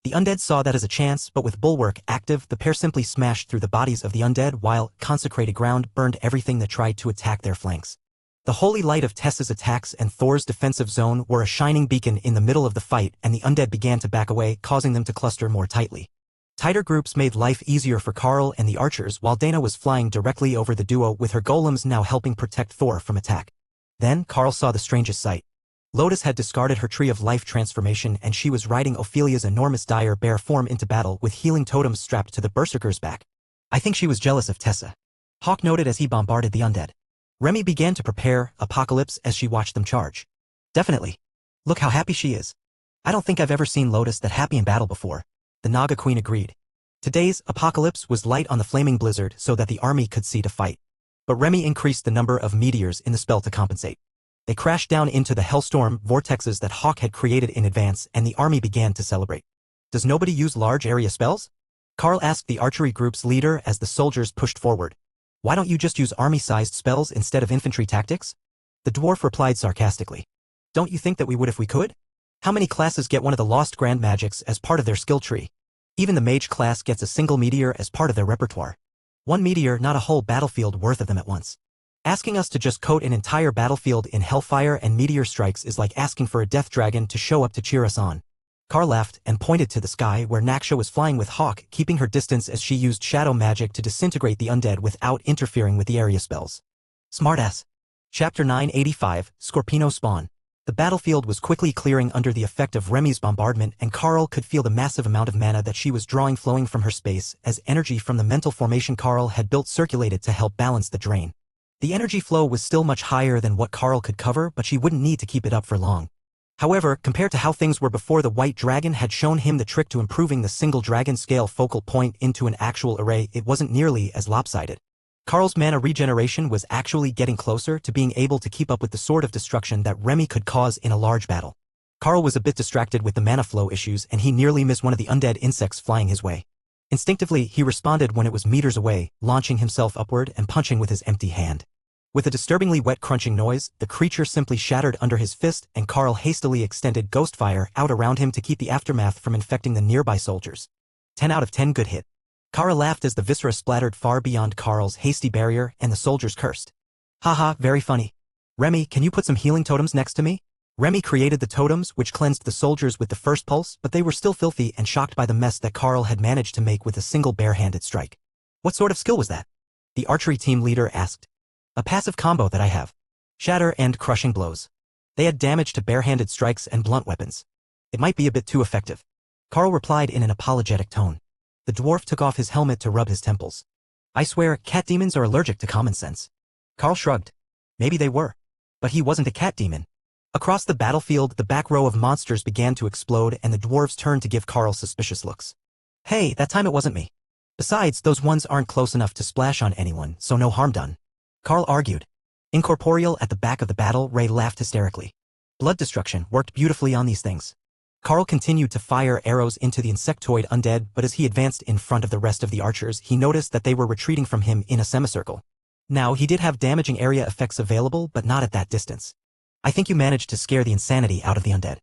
The undead saw that as a chance, but with Bulwark active, the pair simply smashed through the bodies of the undead while consecrated ground burned everything that tried to attack their flanks. The holy light of Tessa's attacks and Thor's defensive zone were a shining beacon in the middle of the fight, and the undead began to back away, causing them to cluster more tightly. Tighter groups made life easier for Carl and the archers, while Dana was flying directly over the duo with her golems now helping protect Thor from attack. Then Carl saw the strangest sight. Lotus had discarded her Tree of Life transformation and she was riding Ophelia's enormous dire bear form into battle with healing totems strapped to the berserker's back. I think she was jealous of Tessa, Hawk noted as he bombarded the undead. Remy began to prepare Apocalypse as she watched them charge. Definitely. Look how happy she is. I don't think I've ever seen Lotus that happy in battle before, the Naga Queen agreed. Today's Apocalypse was light on the flaming blizzard so that the army could see to fight. But Remy increased the number of meteors in the spell to compensate. They crashed down into the hellstorm vortexes that Hawk had created in advance, and the army began to celebrate. Does nobody use large area spells? Carl asked the archery group's leader as the soldiers pushed forward. Why don't you just use army-sized spells instead of infantry tactics? The dwarf replied sarcastically. Don't you think that we would if we could? How many classes get one of the lost grand magics as part of their skill tree? Even the mage class gets a single meteor as part of their repertoire. One meteor, not a whole battlefield worth of them at once. Asking us to just coat an entire battlefield in hellfire and meteor strikes is like asking for a death dragon to show up to cheer us on. Carl laughed and pointed to the sky where Naksha was flying with Hawk, keeping her distance as she used shadow magic to disintegrate the undead without interfering with the area spells. Smartass. Chapter 985, Scorpino Spawn. The battlefield was quickly clearing under the effect of Remy's bombardment, and Carl could feel the massive amount of mana that she was drawing flowing from her space as energy from the mental formation Carl had built circulated to help balance the drain. The energy flow was still much higher than what Carl could cover, but she wouldn't need to keep it up for long. However, compared to how things were before the White Dragon had shown him the trick to improving the single dragon scale focal point into an actual array, it wasn't nearly as lopsided. Carl's mana regeneration was actually getting closer to being able to keep up with the sort of destruction that Remy could cause in a large battle. Carl was a bit distracted with the mana flow issues, and he nearly missed one of the undead insects flying his way. Instinctively, he responded when it was meters away, launching himself upward and punching with his empty hand. With a disturbingly wet crunching noise, the creature simply shattered under his fist, and Carl hastily extended Ghostfire out around him to keep the aftermath from infecting the nearby soldiers. 10 out of 10 good hit. Kara laughed as the viscera splattered far beyond Carl's hasty barrier, and the soldiers cursed. Haha, very funny. Remy, can you put some healing totems next to me? Remy created the totems, which cleansed the soldiers with the first pulse, but they were still filthy and shocked by the mess that Carl had managed to make with a single bare-handed strike. What sort of skill was that? The archery team leader asked. A passive combo that I have. Shatter and crushing blows. They add damage to bare-handed strikes and blunt weapons. It might be a bit too effective. Carl replied in an apologetic tone. The dwarf took off his helmet to rub his temples. I swear, cat demons are allergic to common sense. Carl shrugged. Maybe they were. But he wasn't a cat demon. Across the battlefield, the back row of monsters began to explode, and the dwarves turned to give Carl suspicious looks. Hey, that time it wasn't me. Besides, those ones aren't close enough to splash on anyone, so no harm done. Carl argued. Incorporeal at the back of the battle, Ray laughed hysterically. Blood destruction worked beautifully on these things. Carl continued to fire arrows into the insectoid undead, but as he advanced in front of the rest of the archers, he noticed that they were retreating from him in a semicircle. Now, he did have damaging area effects available, but not at that distance. I think you managed to scare the insanity out of the undead.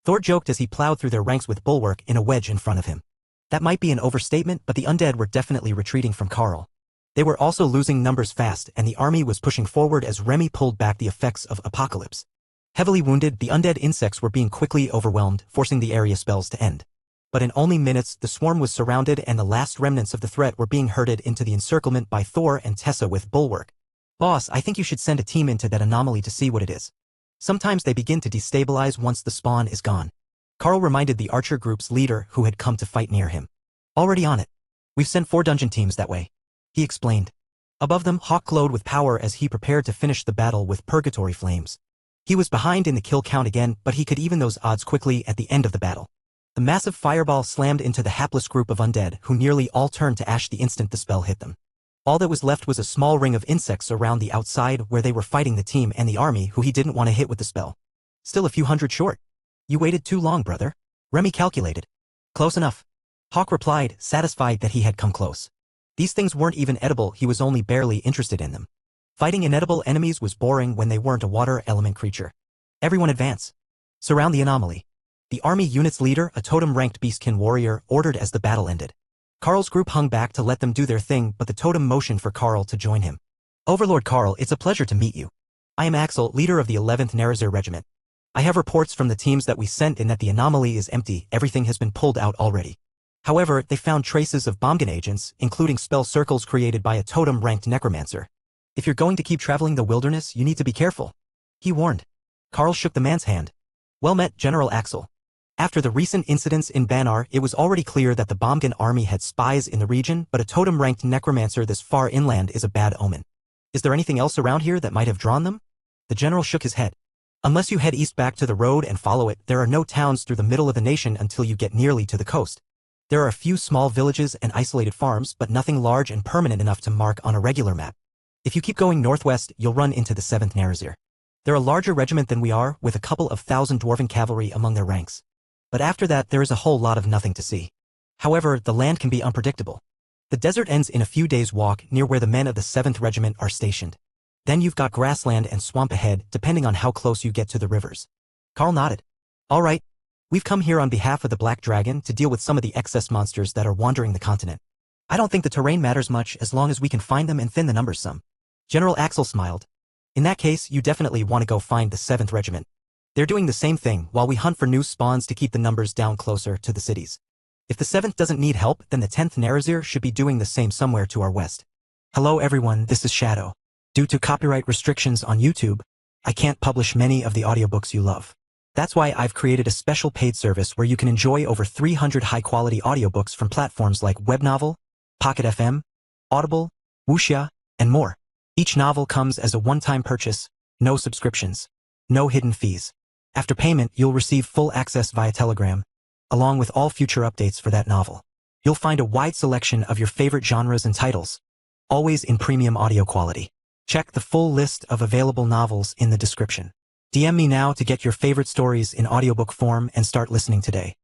Thor joked as he plowed through their ranks with Bulwark in a wedge in front of him. That might be an overstatement, but the undead were definitely retreating from Carl. They were also losing numbers fast, and the army was pushing forward as Remy pulled back the effects of Apocalypse. Heavily wounded, the undead insects were being quickly overwhelmed, forcing the area spells to end. But in only minutes, the swarm was surrounded and the last remnants of the threat were being herded into the encirclement by Thor and Tessa with Bulwark. Boss, I think you should send a team into that anomaly to see what it is. Sometimes they begin to destabilize once the spawn is gone. Carl reminded the archer group's leader who had come to fight near him. Already on it. We've sent 4 dungeon teams that way. He explained. Above them, Hawk glowed with power as he prepared to finish the battle with purgatory flames. He was behind in the kill count again, but he could even those odds quickly at the end of the battle. The massive fireball slammed into the hapless group of undead, who nearly all turned to ash the instant the spell hit them. All that was left was a small ring of insects around the outside where they were fighting the team and the army who he didn't want to hit with the spell. Still a few hundred short. You waited too long, brother. Remy calculated. Close enough. Hawk replied, satisfied that he had come close. These things weren't even edible, he was only barely interested in them. Fighting inedible enemies was boring when they weren't a water element creature. Everyone advance. Surround the anomaly. The army unit's leader, a totem-ranked beastkin warrior, ordered as the battle ended. Carl's group hung back to let them do their thing, but the totem motioned for Carl to join him. Overlord Carl, it's a pleasure to meet you. I am Axel, leader of the 11th Nerazir Regiment. I have reports from the teams that we sent in that the anomaly is empty, everything has been pulled out already. However, they found traces of Bombgan agents, including spell circles created by a totem-ranked necromancer. If you're going to keep traveling the wilderness, you need to be careful. He warned. Carl shook the man's hand. Well met, General Axel. After the recent incidents in Banar, it was already clear that the Bombgan army had spies in the region, but a totem-ranked necromancer this far inland is a bad omen. Is there anything else around here that might have drawn them? The general shook his head. Unless you head east back to the road and follow it, there are no towns through the middle of the nation until you get nearly to the coast. There are a few small villages and isolated farms, but nothing large and permanent enough to mark on a regular map. If you keep going northwest, you'll run into the 7th Nerazir. They're a larger regiment than we are, with a couple of thousand dwarven cavalry among their ranks. But after that there is a whole lot of nothing to see. However, the land can be unpredictable. The desert ends in a few days' walk near where the men of the 7th Regiment are stationed. Then you've got grassland and swamp ahead, depending on how close you get to the rivers. Carl nodded. All right. We've come here on behalf of the Black Dragon to deal with some of the excess monsters that are wandering the continent. I don't think the terrain matters much as long as we can find them and thin the numbers some. General Axel smiled. In that case, you definitely want to go find the 7th Regiment. They're doing the same thing while we hunt for new spawns to keep the numbers down closer to the cities. If the 7th doesn't need help, then the 10th Nerazir should be doing the same somewhere to our west. Hello everyone, this is Shadow. Due to copyright restrictions on YouTube, I can't publish many of the audiobooks you love. That's why I've created a special paid service where you can enjoy over 300 high-quality audiobooks from platforms like Webnovel, Pocket FM, Audible, Wuxia, and more. Each novel comes as a one-time purchase, no subscriptions, no hidden fees. After payment, you'll receive full access via Telegram, along with all future updates for that novel. You'll find a wide selection of your favorite genres and titles, always in premium audio quality. Check the full list of available novels in the description. DM me now to get your favorite stories in audiobook form and start listening today.